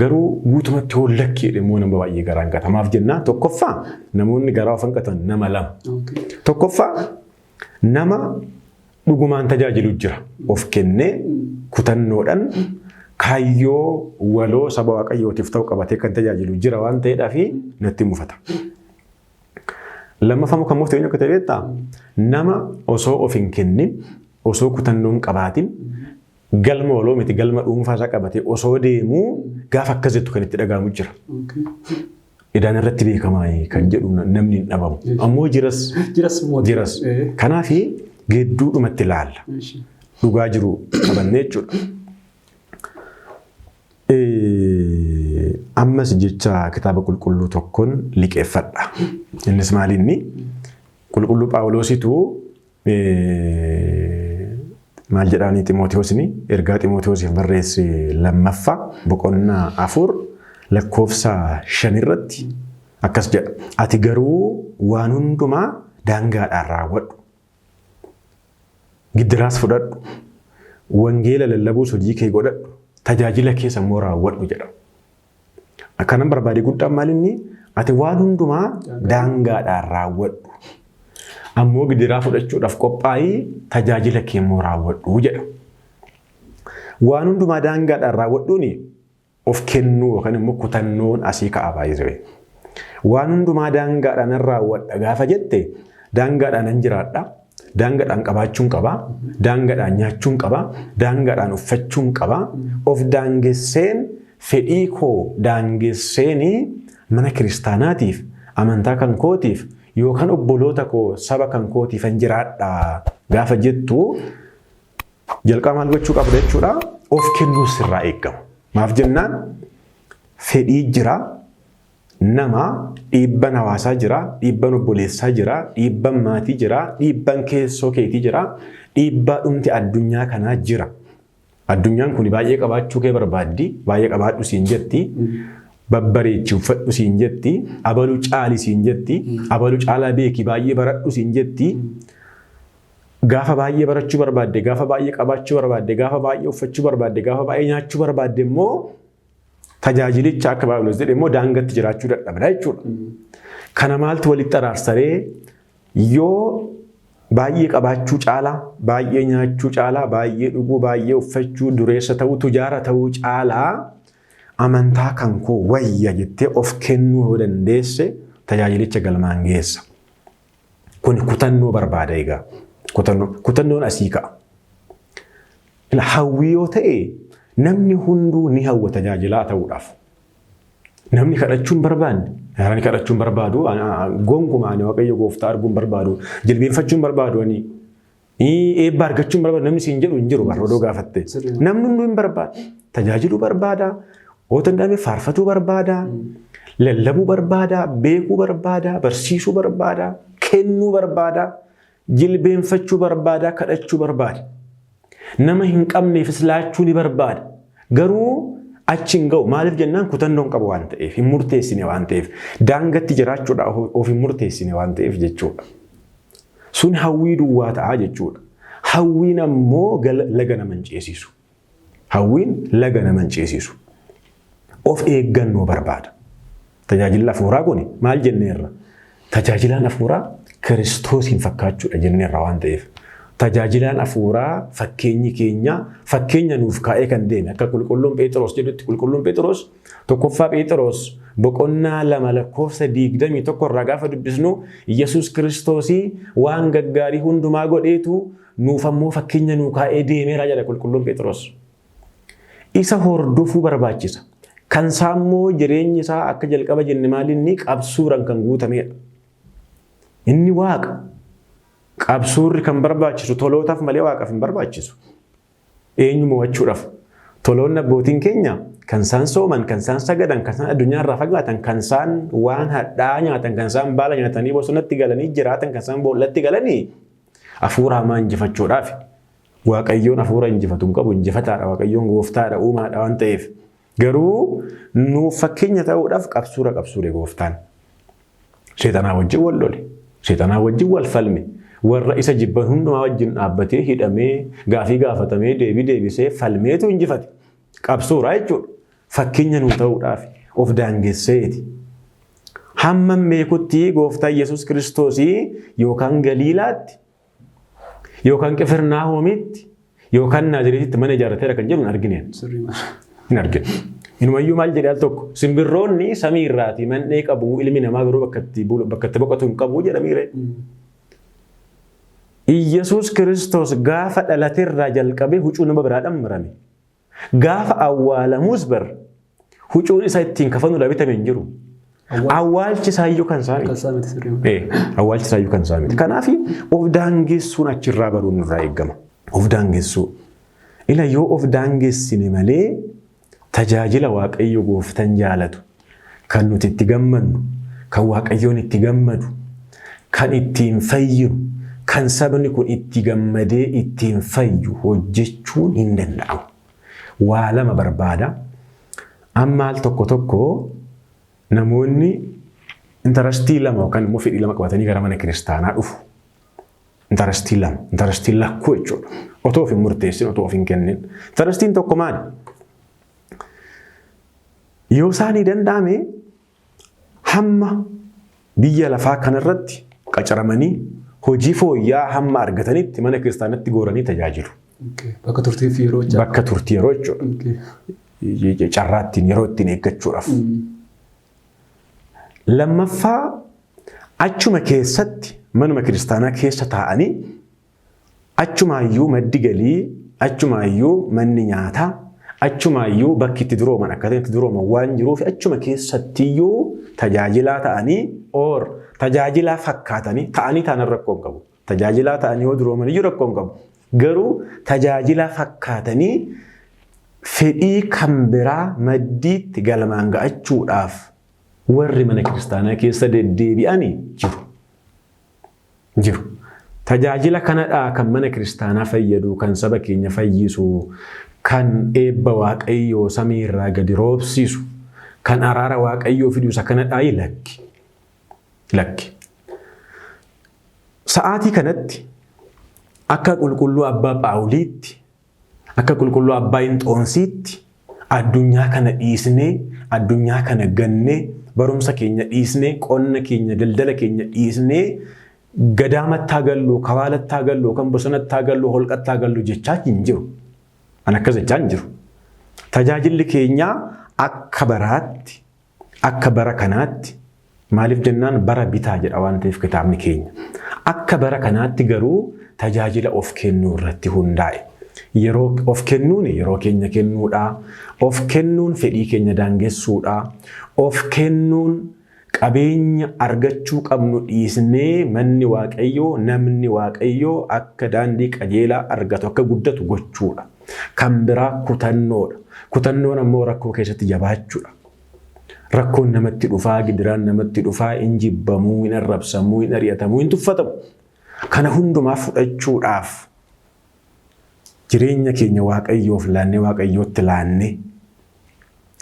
Garuu guutumatti yoo lakkii jedhe immoo nama baay'ee garaan qatamaaf jenna. Tokkoffaa namoonni garaa of hanqatan nama lama. Tokkoffaa nama dhugumaan tajaajilu jira. Of kennee kutannoodhaan kaayyoo waloo saba Waaqayyootiif ta'u qabatee kan tajaajilu jira waan ta'eedhaaf natti mufata. Lammaffaa kan mufte akka ta'e beektaa nama osoo of hin kennin osoo kutannoon qabaatin galma waloo miti galma dhuunfaa isaa qabatee osoo deemuu gaafa akkasittu kan itti dhagahamu jira. Idaan irratti beekamaa kan jedhu namni hin dhabamu. Ammoo jiras. Kanaaf gidduudhumatti ilaalla. Dhugaa jiru qabannee jechuudha. Ammas jecha kitaaba qulqulluu tokkoon liqeeffadha. Innis maalinni qulqulluu Phaawulositu maal jedhaanii Ximootiyoosni ergaa Ximootiyoosiif barreesse lammaffaa boqonnaa 4 lakkoofsa 5 irratti Akkas jedha. Ati garuu waan hundumaa daangaadhaan raawwadhu. Giddiraas fudhadhu. Wangeela lallabuus hojii kee godhadhu. Tajaajila keessa immoo raawwadhu jedha. Akkanan barbaade guddaan maalinni ati waan hundumaa daangaadhaan raawwadhu. Ammoo giddiraa fudhachuudhaaf qophaa'ii tajaajila kee immoo raawwadhu jedha. Waan hundumaa daangaadhaan raawwadhuuni of kennuu yookaan immoo kutannoon asii ka'a baay'ee. Waan hundumaa daangaadhaan raawwadha gaafa jette daangaadhaan nan jiraadha. Daangaadhaan qabaachuun qaba. Daangaadhaan nyaachuun qaba. Daangaadhaan uffachuun qaba. Of daangesseen fedhii koo daangesseenii mana kiristaanaatiif amantaa kan kootiif yookaan obboloota koo saba kan kootiif an jiraadha gaafa jettu jalqaba maal gochuu qabda jechuudha. Of kennuu sirraa eegama. Maaf jennaan fedhii jira. Nama dhiibban hawaasaa jira, dhiibban obboleessaa jira, dhiibban maatii jira, dhiibban keessoo keetii jira, dhiibbaa dhumti addunyaa kanaa jira. Addunyaan kun baay'ee qabaachuu kee barbaaddi, baay'ee qabaadhu siin jetti, babbareechi uffadhu siin jetti, abaluu caali siin jetti, abaluu caalaa beeki baay'ee baradhu siin jetti. Gaafa baay'ee barachuu barbaadde, gaafa baay'ee qabaachuu barbaadde, gaafa baay'ee uffachuu barbaadde, gaafa baay'ee nyaachuu barbaadde immoo tajaajilicha akka Phaawulos jedhe immoo daangatti jiraachuu dadhabda jechuudha. Kana maaltu walitti araarsaree yoo baay'ee qabaachuu caalaa, baay'ee nyaachuu caalaa, baay'ee dhuguu, baay'ee uffachuu, dureessa ta'uu, tujaara ta'uu caalaa amantaa kan koo wayya jettee of kennuu yoo dandeesse tajaajilicha galmaan geessa. Kun kutannoo barbaada egaa. Kutannoon asii ka'a. Hawwii yoo ta'e namni hunduu ni hawwa tajaajilaa ta'uudhaaf. Namni kadhachuun barbaanne, namni kadhachuun barbaadu, gonkumaan Waaqayyo Gooftaa arguun barbaadu, jilbeenfachuun barbaadu, eebba argachuun barbaadu namni siin jedhu hin jiru barbaadoo gaafatte. Namni hunduu hin barbaadu. Tajaajiluu barbaada, yoo danda'ame faarfatuu barbaada, lallabuu barbaada, beekuu barbaada, barsiisuu barbaada, kennuu barbaada, jilbeenfachuu barbaada, kadhachuu barbaada. Nama hin qabneefis laachuu ni barbaada. Garuu achi hin ga'u. Maaliif jennaan kutannoon qabu waan ta'eef, hin murteessine waan ta'eef, daangatti jiraachuudhaaf of hin murteessine waan ta'eef jechuudha. Sun hawwii duwwaa ta'a jechuudha. Hawwiin ammoo laga nama hin ceesisu. Hawwiin laga nama hin ceesisu. Of eeggannoo barbaada. Tajaajilli hafuuraa kun maal jenneerra? Tajaajilaan hafuuraa Kiristoosiin fakkaachuudha jenneerra waan ta'eef. Tajaajilaan hafuuraa fakkeenyi keenya fakkeenya nuuf kaa'ee kan deeme akka qulqulluun Phexros jedhutti qulqulluun Phexros tokkoffaa Phexros boqonnaa 2:21 irraa gaafa dubbisnu Yesuus Kiristoosii waan gaggaarii hundumaa godheetu nuuf ammoo fakkeenya nuu kaa'ee deemeera jedha qulqulluun Phexros. Isa hordofuu barbaachisa. Kan saammoo jireenyi isaa akka jalqaba jenne maalinni qabsuuraan kan guutamedha. Inni Waaqa. Qabsuurri kan barbaachisu tolootaaf malee Waaqaaf hin barbaachisu. Eenyu mo'achuudhaaf. Toloonni abbootiin keenya kan isaan sooman, kan isaan sagadan, kan isaan addunyaarraa fagaatan, kan isaan waan hadhaa nyaatan, kan isaan baala nyaatanii bosonatti galanii jiraatan, kan isaan boollatti galanii hafuura hamaa injifachuudhaaf. Waaqayyoon hafuura injifatu hin qabu, injifataadha. Waaqayyoon gooftaadha, uumaadha waan ta'eef. Garuu nuuf fakkeenya ta'uudhaaf qabsuure gooftaan. Seexanaa wajjin wal lole. Seexanaa wajjin wal falme. Warra isa jibban hundumaa wajjin dhaabbatee hidhamee gaafii gaafatamee deebisee falmeetu injifate. Qabsuura jechuudha. Fakkeenya nuu ta'uudhaaf of daangesseeti. Hamma meekutti gooftaa Yesuus Kiristoosii yookaan Galiilaatti yookaan Qifirnaahomitti yookaan Naazreetitti mana ijaarrateera kan jedhu hin argine. Hin argine. Inumayyuu maal jedhe al tokko simbirroonni samii irraati mandhee qabu ilmi namaa garuu bakka itti boqotu hin qabu jedhamiire. Yesuus Kiristoos gaafa dhalateerraa jalqabee huccuu nama biraadhaan marame. Gaafa awwaalamuus bar huccuun isaa ittiin kafanudha bitame hin jiru. Awwaalchi isaayyuu kan isaa miti. Awwaalchi isaayyuu kan isaa miti. Kanaaf of daangessuun achirraa baruun irraa eegama. Of daangessuu. Ila yoo of daangessine malee tajaajila Waaqayyo Gooftaan jaalatu kan nuti itti gammannu, kan Waaqayyoon itti gammadu, kan ittiin fayyinu, kan sabni kun itti gammadee ittiin fayyu hojjechuun hin danda'amu. Waa lama barbaada. Amma al tokko namoonni intarastii lama yookaan immoo fedhii lama qabatanii gara mana kiristaanaa dhufu. Intarastii lama, intarastii lakkuu jechuudha. Otoo of hin murteessin, otoo of hin kennin. Intarastiin tokko maali? Yoo isaanii danda'ame hamma biyya lafaa kanarratti qacaramanii hojii fooyya'aa hamma argatanitti mana kiristaanatti gooranii tajaajilu.
Bakka turtii fi yeroo jechuudha.
Bakka turtii yeroo jechuudha. Carraa ittiin yeroo ittiin eeggachuudhaaf. Lammaffaa achuma keessatti manuma kiristaanaa keessa taa'anii achumaayyuu maddi galii, achumaayyuu manni nyaataa, achumaayyuu bakki itti durooman akkaataa itti durooman waan jiruuf achuma keessattiyyuu tajaajilaa ta'anii or tajaajilaa fakkaatanii ta'anii ta'an rakkoo hin qabu. Tajaajilaa ta'anii yoo durooman iyyuu rakkoo hin qabu. Garuu tajaajilaa fakkaatanii fedhii kan biraa maddiitti galmaan ga'achuudhaaf warri mana kiristaanaa keessa deddeebi'anii jiru. Tajaajila kanadhaa kan mana kiristaanaa fayyadu, kan saba keenya fayyisu, kan eebba waaqayyoo samii irraa gadi roobsisu, kan araara waaqayyoo fidu isa kanadhaa lakki. Sa'aatii kanatti akka qulqulluu abbaa Phaawuliitti, akka qulqulluu abbaa Inxoonsiitti addunyaa kana dhiisnee, addunyaa kana gannee, barumsa keenya dhiisnee, qonna keenya, daldala keenya dhiisnee gadaamattaa gallu, kabaalattaa gallu, kan bosonattaa gallu, holqattaa gallu jechaa hin jiru. An akkas jechaa hin jiru. Tajaajilli keenya akka baraatti, akka bara kanaatti, maaliif jennaan bara bitaa jedha waan ta'eef kitaabni keenya. Akka bara kanaatti garuu tajaajila of kennuu irratti hundaa'e. Yeroo of kennuun yeroo keenya kennuudha. Of kennuun fedhii keenya daangessuudha. Of kennuun qabeenya argachuu qabnu dhiisnee manni waaqayyoo, namni waaqayyoo akka daandii qajeelaa argatu, akka guddatu gochuudha. Kan biraa kutannoodha. Kutannoon ammoo rakkoo keessatti jabaachuudha. Rakkoon namatti dhufaa, gidiraan namatti dhufaa, hin jibbamuu, hin arrabsamuu, hin ari'atamuu, hin tuffatamu. Kana hundumaa fudhachuudhaaf jireenya keenya waaqayyoof laannee, waaqayyootti laannee.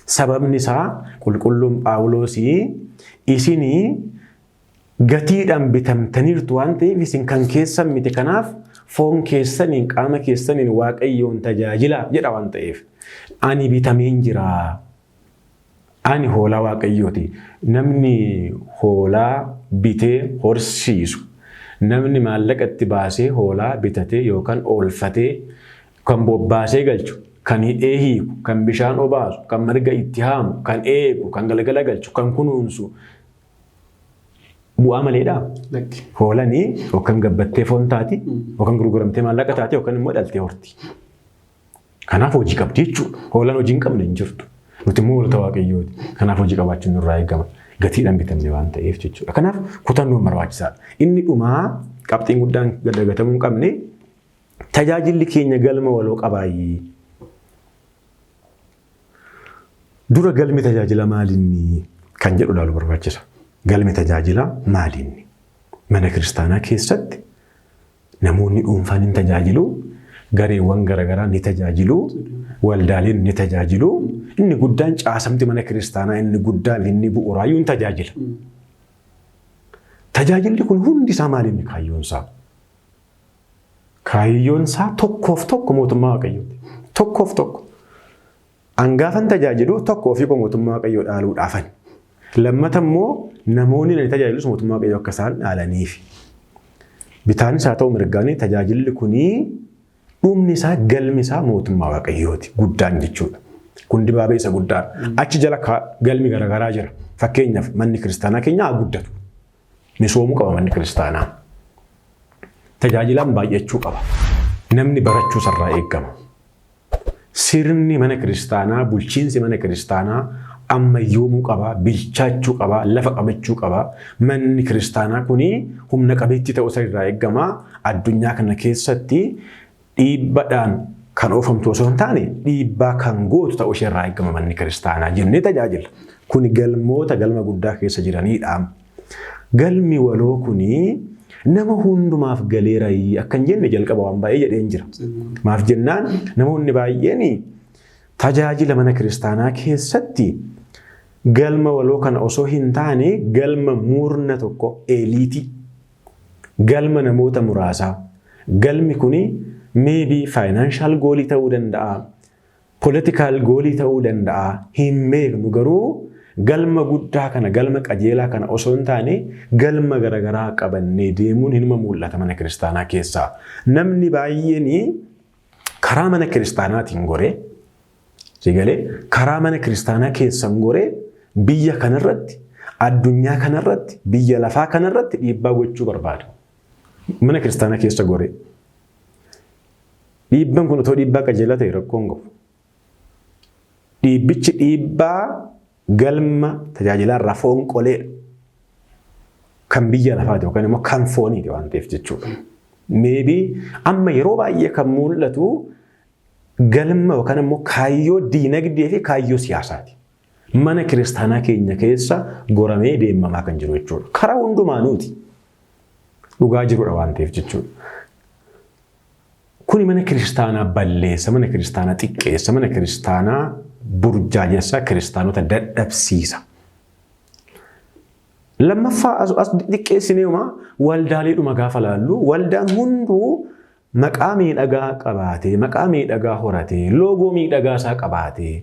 Sababni isaa qulqulluun Phaawulosii isinii gatiidhaan bitamtaniirtu waan ta'eef isin kan keessan miti, kanaaf foon keessaniin, qaama keessaniin waaqayyoon tajaajilaa jedha waan ta'eef. Ani bitameen jira. Ani hoolaa waaqayyooti. Namni hoolaa bitee horsiisu, namni maallaqa itti baasee hoolaa bitatee yookaan oolfatee kan bobbaasee galchu, kan hidhee hiiku, kan bishaan obaasu, kan marga itti haamu, kan eegu, kan galgala galchu, kan kunuunsu bu'aa maleedhaa. Hoolanii yookaan gabbattee foon taati, yookaan gurguramtee maallaqa taati, yookaan immoo dhaltee horti. Kanaaf hojii qabdi jechuudha. Hoolaan hojii hin qabne hin jirtu. Nuti immoo hoolota waaqayyooti. Kanaaf hojii qabaachuun nurraa eegama. Gatiidhaan bitamne waan ta'eef jechuudha. Kanaaf kutannoon barbaachisaadha. Inni dhumaa qabxiin guddaan dagatamuu hin qabne tajaajilli keenya galma waloo qabaayyee. Dura galmi tajaajila maalinni kan jedhu ilaaluu barbaachisa. Galmi tajaajila maalinni? Mana kiristaanaa keessatti namoonni dhuunfaan ni tajaajilu, gareewwan garaagaraa ni tajaajilu, waldaaleen ni tajaajilu. Inni guddaan caasamti mana kiristaanaa, inni guddaan inni bu'uuraayyuu ni tajaajila. Tajaajilli kun hundi isaa maalinni kaayyoonsaa? Kaayyoonsaa tokkoof tokko mootummaa waaqayyooti. Tokkoof tokko. Hangaafan tajaajilu tokkoo fi mootummaa waaqayyoo dhaaluudhaafan. Lammata immoo namoonni ni tajaajilus mootummaa waaqayyoo akka isaan dhaalaniif. Bitaanis haa ta'u mirgaan tajaajilli kunii dhumni isaa, galmi isaa mootummaa waaqayyooti. Guddaan jechuudha. Kun dibaabee isa guddaadha. Achi jala galmi garaagaraa jira. Fakkeenyaaf manni kiristaanaa keenya haa guddatu. Misoomuu qaba manni kiristaanaa. Tajaajilaan baay'achuu qaba. Namni barachuu sarraa eegama. Sirni mana kiristaanaa, bulchiinsi mana kiristaanaa ammayyoomuu qaba, bilchaachuu qaba, lafa qabachuu qaba. Manni kiristaanaa kuni humna qabeettii ta'uu isaa irraa eegama. Addunyaa kana keessatti dhiibbaadhaan kan oofamtu osoo hin taane dhiibbaa kan gootu ta'uu ishee irraa eegama manni kiristaanaa jennee tajaajila. Kuni galmoota galma guddaa keessa jiranidha. Galmi waloo kuni nama hundumaaf galeera akkan jenne jalqaba waan baay'ee jedheen jira. Maaf jennaan namoonni baay'een tajaajila mana kiristaanaa keessatti galma waloo kana osoo hin taane galma murna tokko eliitii galma namoota muraasaa galmi kuni maybe financial goalii ta'uu danda'a political goalii ta'uu danda'a hin beeknu garuu galma guddaa kana galma qajeelaa kana osoo hin taane galma garagaraa qabannee deemuun hinuma mul'ata mana kiristaanaa keessaa namni baay'een karaa mana kiristaanaatiin goree sigalee karaa mana kiristaanaa keessan goree biyya kanarratti addunyaa kanarratti biyya lafaa kanarratti dhiibbaa gochuu barbaada mana kiristaanaa keessa goree dhiibbaan kun otoo dhiibbaa qajeelaa ta'e rakkoon qabu dhiibbichi dhiibbaa galma tajaajilaa irraa foon qolee kan biyya lafaati yookaan immoo kan fooniiti waan ta'eef jechuudha. Maybe amma yeroo baay'ee kan mul'atu galma yookaan immoo kaayyoo diinagdee fi kaayyoo siyaasaati. Mana kiristaanaa keenya keessa goramee deemamaa kan jiru jechuudha. Karaa hundumaanuuti dhugaa jirudha waan ta'eef jechuudha. Kuni mana kiristaanaa balleessa, mana kiristaanaa xiqqeessa, mana kiristaanaa burjaajessa kiristaanota dadhabsiisa. Lammaffaa as xiqqeessineema waldaaleedhuma gaafa laallu waldaan hunduu maqaa miidhagaa qabaatee, maqaa miidhagaa horatee, loogoo miidhagaa isaa qabaatee,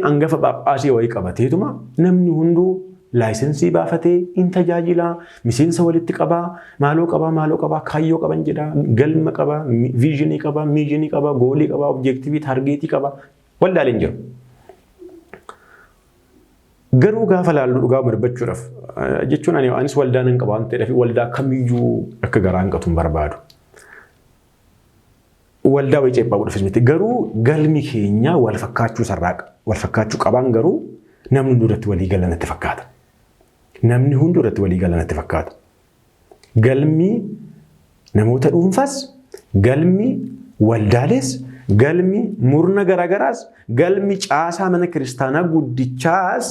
hangafa Phaaphaasii wayii qabateetuma namni hunduu laayisensii baafatee in tajaajilaa, miseensa walitti qabaa, maaloo qabaa, kaayyoo qaban jedhaa, galma qabaa, viizhinii qabaa, miizhinii qabaa, goolii qabaa, objektiivii, taargeetii qabaa. Waldaaleen jiru. Garuu gaafa laallu dhugaa marbachuudhaaf jechuun anis waldaa nan qaba waan ta'eef waldaa kamiyyuu akka garaa hanqatu hin barbaadu. Waldaa wayii ceephaa godhuufis miti. Garuu galmi keenya wal fakkaachuu sarraaqa. Wal fakkaachuu qabaan garuu namni hundi irratti walii gala natti fakkaata. Namni hundi irratti walii gala natti fakkaata. Galmi namoota dhuunfaas, galmi waldaalees, galmi murna garagaraas, galmi caasaa mana kiristaanaa guddichaas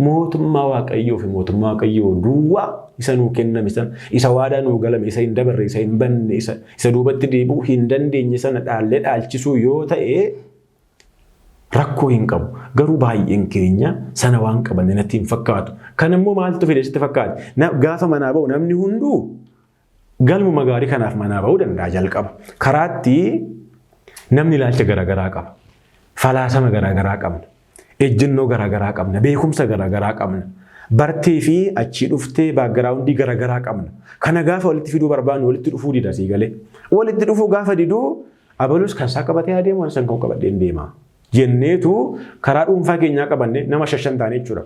mootummaa Waaqayyoo fi mootummaa Waaqayyoo duwwaa isa nuu kenname sana isa waadaa nuu galame isa hin dabarre isa hin banne isa duubatti deebi'uu hin dandeenye sana dhaallee dhaalchisuu yoo ta'e rakkoo hin qabu. Garuu baay'een keenya sana waan qabanne natti hin fakkaatu. Kan immoo maaltu fide sitti fakkaate? Gaafa manaa ba'u namni hunduu galmuma gaarii kanaaf manaa ba'uu danda'a jalqaba. Karaatti namni ilaalcha garagaraa qaba. Falaasama garagaraa qabna. Ejjennoo garagaraa qabna. Beekumsa garagaraa qabna. Bartee fi achii dhuftee baagiraawundii garagaraa qabna. Kana gaafa walitti fiduu barbaannu walitti dhufuu dida sii galee. Walitti dhufuu gaafa diduu abalus kan isaa qabatee adeemu waan san kan qabadheen deema. Jenneetu karaa dhuunfaa keenyaa qabanne nama 5 taane jechuudha.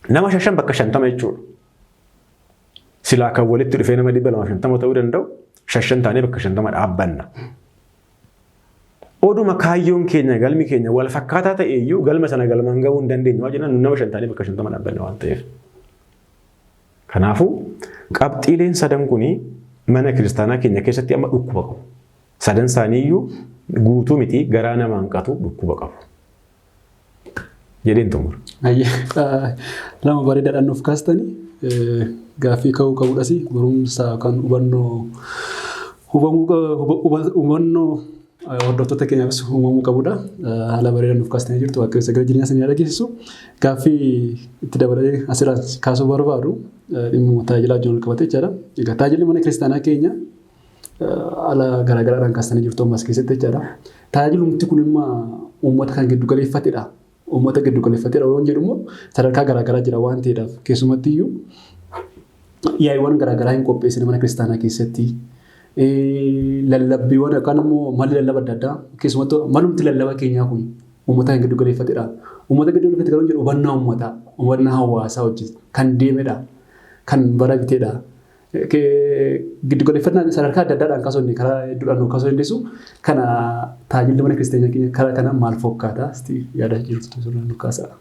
Nama 5 bakka 50 jechuudha. Silaa kan walitti dhufee nama 250 ta'uu danda'u 5 taane bakka 50 dhaabbanna. Oduma kaayyoon keenya galmi keenya wal fakkaataa ta'e iyyuu galma sana galmaan gahuu hin dandeenyu waan jennan nama 5 taane bakka 50 dhaabbanna waan ta'eef. Kanaafuu qabxiileen sadan kuni mana kiristaanaa keenya keessatti amma dhukkuba qabu. Sadan isaanii iyyuu guutuu miti garaa nama hanqatu dhukkuba qabu. Jedheen xumura.
Lama bareedaadhaan nuuf kaastanii gaaffii ka'uu qabuudhas barumsa kan hubannoo hordoftoota keenyaafis uumamuu qabudha. Haala bareedaan nuuf kaastanii jirtu akka sagalee jireenyaa sanii dhageessisu. Gaaffii itti dabalatee asirraa kaasuu barbaadu dhimma tajaajila wajjin wal qabatee jechaadha. Egaa tajaajilli mana kiristaanaa keenya ala garagaraadhaan kaastanii jirtu ammas keessatti jechaadha. Tajaajilumti kun immoo uummata kan giddu galeeffatedha. Uummata giddu galeeffatedha waan jedhu immoo sadarkaa garagaraa jira waan ta'eedhaaf keessumatti iyyuu yaa'iiwwan garagaraa hin qopheessine mana kiristaanaa keessatti lallabbiiwwan yookaan immoo malli lallaba adda addaa keessumattuu malumti lallaba keenyaa kun uummata kan giddu galeeffatedha. Uummata giddu galeeffate garuu jedhu hubannaa uummataa, hubannaa hawaasaa wajjin kan deemedha, kan baratedha. Giddu galeeffannaan sadarkaa adda addaadhaan kaasonni karaa hedduudhaan kaasuu dandeessu. Kana tajaajilli mana kiristaanaa keenya karaa kana maal fakkaata? Yaada jirtu sirnaan kaasaa.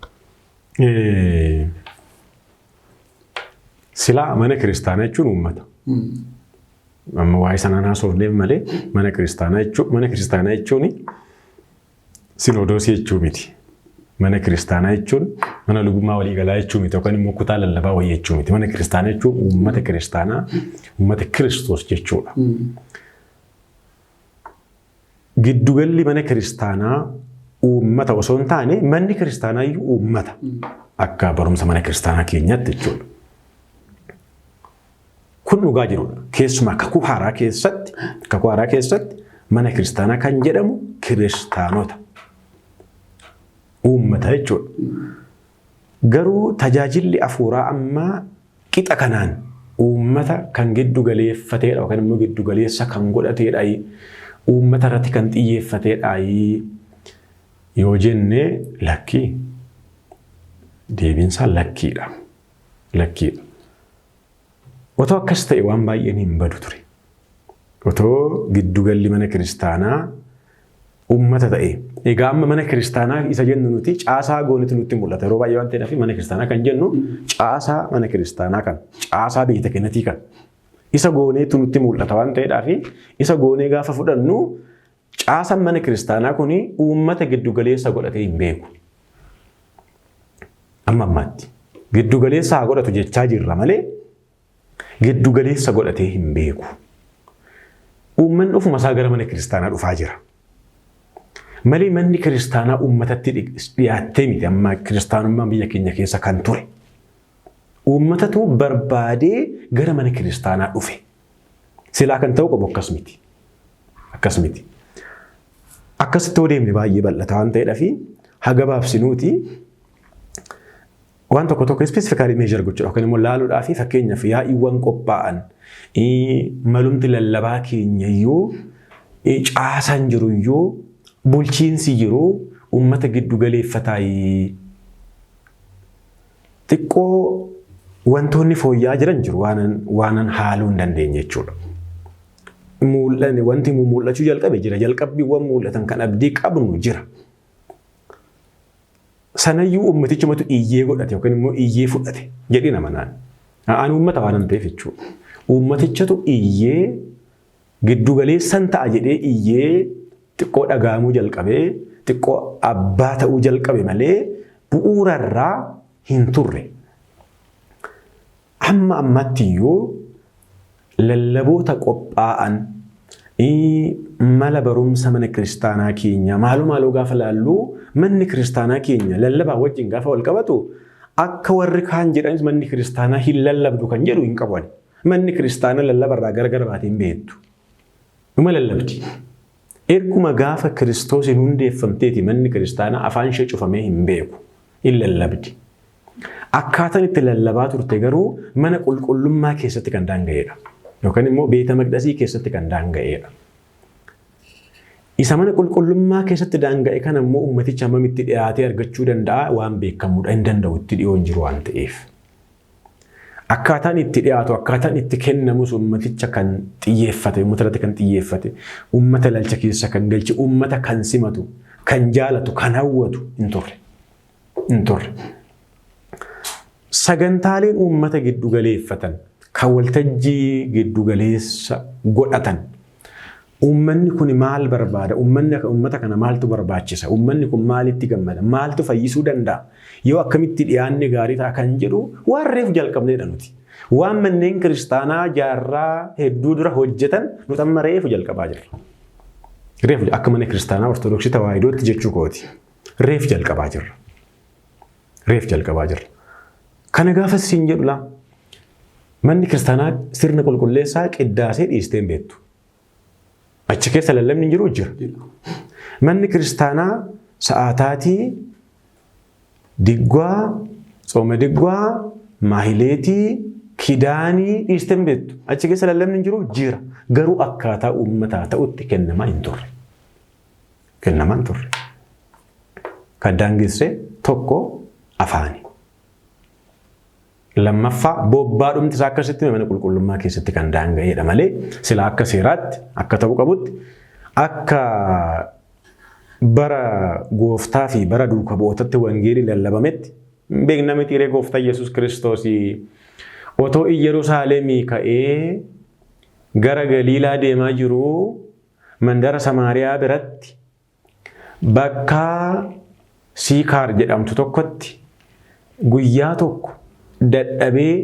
Silaa mana kiristaanaa jechuun uummata. Amma waa'ee sanaan haasofneef malee mana kiristaanaa jechuun sinodoosii jechuu miti. Mana kiristaanaa jechuun mana lubummaa waliigalaa jechuu miti yookaan immoo kutaa lallabaa wayii jechuu miti. Mana kiristaanaa jechuun uummata kiristaanaa, uummata Kiristoos jechuudha. Giddugalli mana kiristaanaa uummata osoo hin taane manni kiristaanaa iyyuu uummata akka barumsa mana kiristaanaa keenyatti jechuudha. Kun dhugaa jirudha. Keessumaa kakuu haaraa keessatti mana kiristaanaa kan jedhamu kiristaanota uummata jechuudha. Garuu tajaajilli hafuuraa ammaa qixa kanaan uummata kan giddu galeeffateedha yookaan immoo giddu galeessa kan godhateedha. Uummata irratti kan xiyyeeffateedha yoo jenne lakkii deebiinsaa lakkiidha. Otoo akkas ta'e waan baay'een hin badu ture. Otoo giddugalli mana kiristaanaa uummata ta'e. Egaa amma mana kiristaanaa isa jennu nuti caasaa goonitu nutti mul'ata. Yeroo baay'ee waan ta'eedhaaf mana kiristaanaa kan jennu caasaa mana kiristaanaa kan caasaa beekta kennatii kan isa gooneetu nutti mul'ata waan ta'eedhaaf isa goonee gaafa fudhannu caasaan mana kiristaanaa kuni uummata giddugaleessa godhatee hin beeku. Amma ammaatti giddugaleessa haa godhatu jechaa jirra malee giddugaleessa godhatee hin beeku. Uummanni ofuma isaa gara mana kiristaanaa dhufaa jira. Malee manni kiristaanaa uummatatti dhiyaattee miti amma kiristaanummaan biyya keenya keessa kan ture. Uummatatu barbaadee gara mana kiristaanaa dhufe. Silaa kan ta'u qabu akkas miti. Akkasitti yoo deemne baay'ee bal'ata waan ta'eedhaaf haga baabsinuuti waan tokko ispeesifikaalii meeshar gochuudha yookaan immoo laaluudhaaf fakkeenyaaf yaa'iiwwan qophaa'an malumti lallabaa keenya iyyuu caasaan jiru iyyuu bulchiinsi jiru uummata giddu galeeffataa xiqqoo wantoonni fooyya'aa jiran jiru waanan haaluu hin dandeenye jechuudha. Wanti mul'achuu jalqabe jira. Jalqabbiiwwan mul'atan kan abdii qabnu jira. Sanayyuu uummatichumatu iyyee godhate yookaan immoo iyyee fudhate jedhee nama naan. Ani uummata waan ta'eef jechuudha. Uummatichatu iyyee giddugaleessan ta'a jedhee iyyee xiqqoo dhagaamuu jalqabee xiqqoo abbaa ta'uu jalqabe malee bu'uurarraa hin turre. Amma ammatti iyyuu lallaboota qophaa'an mala barumsa mana kiristaanaa keenya maaloo gaafa laallu manni kiristaanaa keenya lallabaa wajjin gaafa wal qabatu akka warri kaan jedhanis manni kiristaanaa hin lallabdu kan jedhu hin qaban. Manni kiristaanaa lallabarraa gara baatee hin beektu. Dhuma lallabdi. Erguma gaafa Kiristoos hin hundeeffamteeti manni kiristaanaa afaan ishee cufamee hin beeku. Hin lallabdi. Akkaataan itti lallabaa turte garuu mana qulqullummaa keessatti kan daanga'eedha. Yookaan immoo beeta maqdasii keessatti kan daanga'eedha. Isa mana qulqullummaa keessatti daanga'e kana immoo uummatichi hammamitti dhiyaatee argachuu danda'a waan beekamuudha hin danda'u itti dhiyoon jiru waan ta'eef. Akkaataan itti dhiyaatu akkaataan itti kennamus uummaticha kan xiyyeeffate uummata irratti kan xiyyeeffate uummata ilaalcha keessa kan galche uummata kan simatu kan jaalatu kan hawwatu hin turre. Sagantaaleen uummata giddu galeeffatan kan waltajjii giddu galeessa godhatan uummanni kun maal barbaada uummata kana maaltu barbaachisa uummanni kun maalitti gammada maaltu fayyisuu danda'a yoo akkamitti dhiyaanne gaarii ta'a kan jedhu waan reef jalqabneedha nuti waan manneen kiristaanaa jaarraa hedduu dura hojjetan nuti amma reefu jalqabaa jirra. Reefu akka mana kiristaanaa ortodoksii tawaahidootti jechuu kooti. Reef jalqabaa jirra. Kana gaafa siin jedhu laa manni kiristaanaa sirna qulqulleessaa qiddaasee dhiistee hin beektu. Achi keessa lallabni jiru jira. Manni kiristaanaa sa'aataatii digwaa, tsooma digwaa, maahileetii, kidaanii dhiistee hin beektu. Achi keessa lallabni jiru jira. Garuu akkaataa uummataa ta'utti kennamaa hin turre. Kan daangessee tokko afaani. Lammaffaa bobbaadhumti isaa akkasitti mana qulqullummaa keessatti kan daanga'eedha malee sila akka seeraatti akka ta'uu qabutti akka bara gooftaa fi bara duuka bu'ootatti wangeelii lallabametti beekna mitiiree gooftaa Yesuus Kiristoos otoo Yerusaalemii ka'ee gara Galiilaa deemaa jiru mandara Samaariyaa biratti bakka Siikaar jedhamtu tokkotti guyyaa tokko dadhabee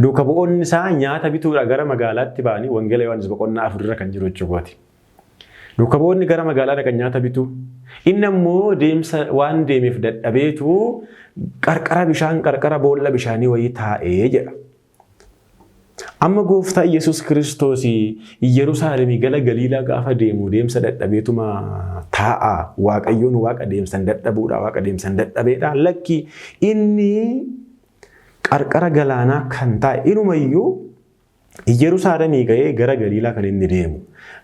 duuka bu'oonni isaa nyaata bituudha gara magaalaatti ba'anii wangeela Yohaannis boqonnaa 4 irra kan jiru jechuudha. Duuka bu'oonni gara magaalaa dhaqan nyaata bituu Inni ammoo deemsa waan deemeef dadhabeetu qarqara bishaan qarqara boolla bishaanii wayii taa'ee jedha. Amma gooftaa Yesuus Kiristoos Yerusaalemii gara Galiilaa gaafa deemu deemsa dadhabeetuma taa'a. Waaqayyoon waaqa deemsan dadhabuudha, waaqa deemsan dadhabeedha. Lakki inni qarqara galaanaa kan taa'e inumayyuu Yerusaalemii ga'ee gara Galiilaa kan inni deemu.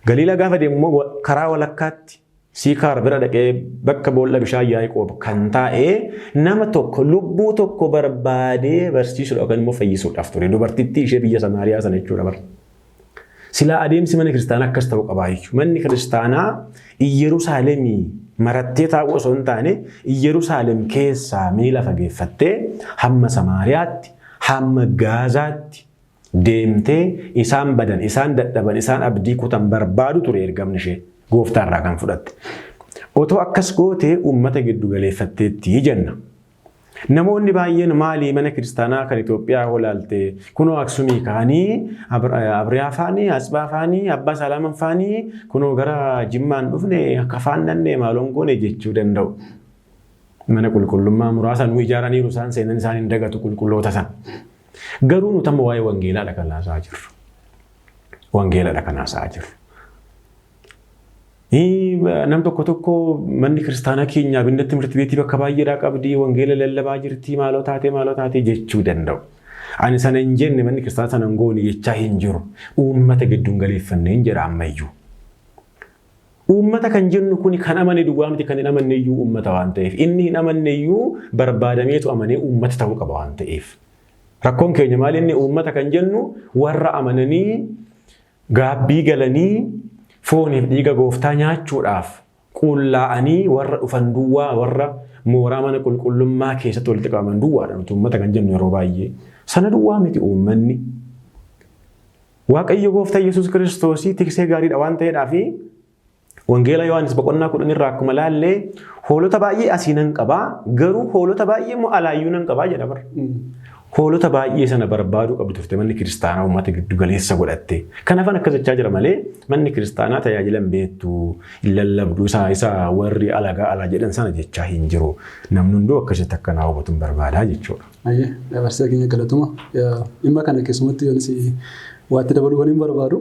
Galiilaa gaafa deemu immoo karaa walakkaatti Siikaar bira dhaqee bakka boolla bishaan Yaaqoob kan taa'e nama tokko lubbuu tokko barbaadee barsiisuudhaaf yookaan immoo fayyisuudhaaf ture. Dubartittii ishee biyya Samaariyaa sana jechuudha bara. Silaa adeemsi mana kiristaanaa akkas ta'uu qabaayyuu. Manni kiristaanaa Yerusaalemii marattee taa'uu osoo hin taane Yerusaalem keessaa miila fageeffattee hamma Samaariyaatti, hamma Gaazaatti deemtee isaan badan, isaan dadhaban, isaan abdii kutan barbaadu ture ergamni ishee. Gooftaarraa kan fudhatte. Otoo akkas gootee uummata giddu galeeffatteetti jenna. Namoonni baay'een maalii mana kiristaanaa kan Itoophiyaa olaaltee kunoo Aksumii kaanii, Abriyaa faanii, Asbaa faanii, Abbaa Salaaman faanii kunoo gara Jimmaan dhufne akka afaan nannee maaloon goone jechuu danda'u. Mana qulqullummaa muraasa nu ijaaraniiru isaan seenan isaan hin dagatu qulqulloota sana. Garuu nuti amma waa'ee wangeelaadha kan laasaa jirru. Wangeeladha kan laasaa jirru. Nam tokko manni kiristaanaa keenyaa binnatti mirti beetii bakka baay'eedhaa qabdii wangeela lallabaa jirtii maaloo taatee jechuu danda'u. Ani sana hin jenne manni kiristaanaa sana hin goone jechaa hin jiru. Uummata gidduun galeeffannee hin jedha ammayyuu. Uummata kan jennu kun kan amane duwwaa miti kan hin amanne iyyuu uummata waan ta'eef inni hin amanne iyyuu barbaadameetu amanee uummata ta'uu qaba waan ta'eef. Rakkoon keenya maal inni uummata kan jennu warra amananii gaabbii galanii fooniif dhiiga gooftaa nyaachuudhaaf qullaa'anii warra dhufan duwwaa warra mooraa mana qulqullummaa keessatti walitti qabaman duwwaadha. Nuti uummata kan jennu yeroo baay'ee sana duwwaa miti uummanni. Waaqayyo gooftaa Yesuus Kiristoos tiksee gaariidha waan ta'eedhaaf wangeela Yohaannis boqonnaa 10 irraa akkuma laallee hoolota baay'ee asii nan qabaa garuu hoolota baay'ee immoo alaayyuu nan qabaa jedha bara. Hoolota baay'ee sana barbaaduu qabdu turte manni kiristaanaa uummata giddu galeessa godhatte. Kanaafan akka jechaa jira malee manni kiristaanaa tajaajilan beektu lallabduu isaa warri alagaa alaa jedhan sana jechaa hin jiru. Namni hunduu akkasitti akkanaa hubatuun barbaadaa jechuudha.
Ayyee dabarsaa keenya galatuma. Dhimma kana keessumatti yoonis waatti dabaluu kan hin barbaadu.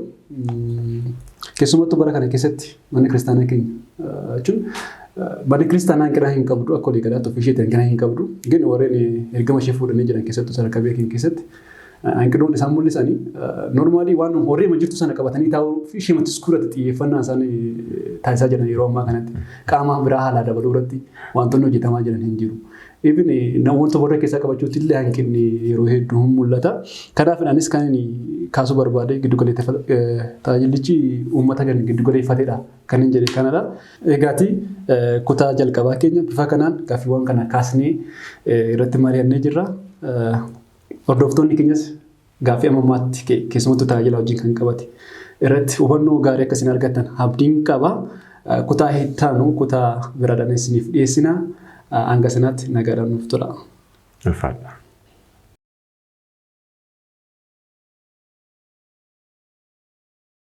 Keessumattuu bara kana keessatti manni kiristaanaa keenya jechuun Bani kiristaanaa hanqina hin qabdu akka olii gadaatti ofii isheetti hanqina hin qabdu. Gini warreen ergama ishee fuudhanii jiran keessattuu sadarkaa biyya keenya keessatti hanqinoonni isaan mul'isanii noormaalii waan horree jirtu sana qabatanii taa'uu fi ishee iskuulatti xiyyeeffannaa isaan taasisaa jiran yeroo ammaa kanatti qaama biraa haalaa dabaluu irratti wantoonni hojjetamaa jiran hin jiru. Even namoota warra keessaa qabachuutti illee hanqinni yeroo hedduu mul'ata. Kanaaf anis kan kaasuu barbaade giddu tajaajilichi uummata kan giddu galeeffatedha kan hin jedhe kanadha. Egaati kutaa jalqabaa keenya bifa kanaan gaaffiiwwan kana kaasnee irratti mari'annee jirra. Hordoftoonni keenyas gaaffii ammaatti keessumattuu tajaajila wajjin kan qabate irratti hubannoo gaarii akkasiin argatan abdiin qaba. Kutaa heettaanu kutaa biraadhaan isiniif dhiyeessina. Hanga sanaatti nagaadhaan nuuf tura.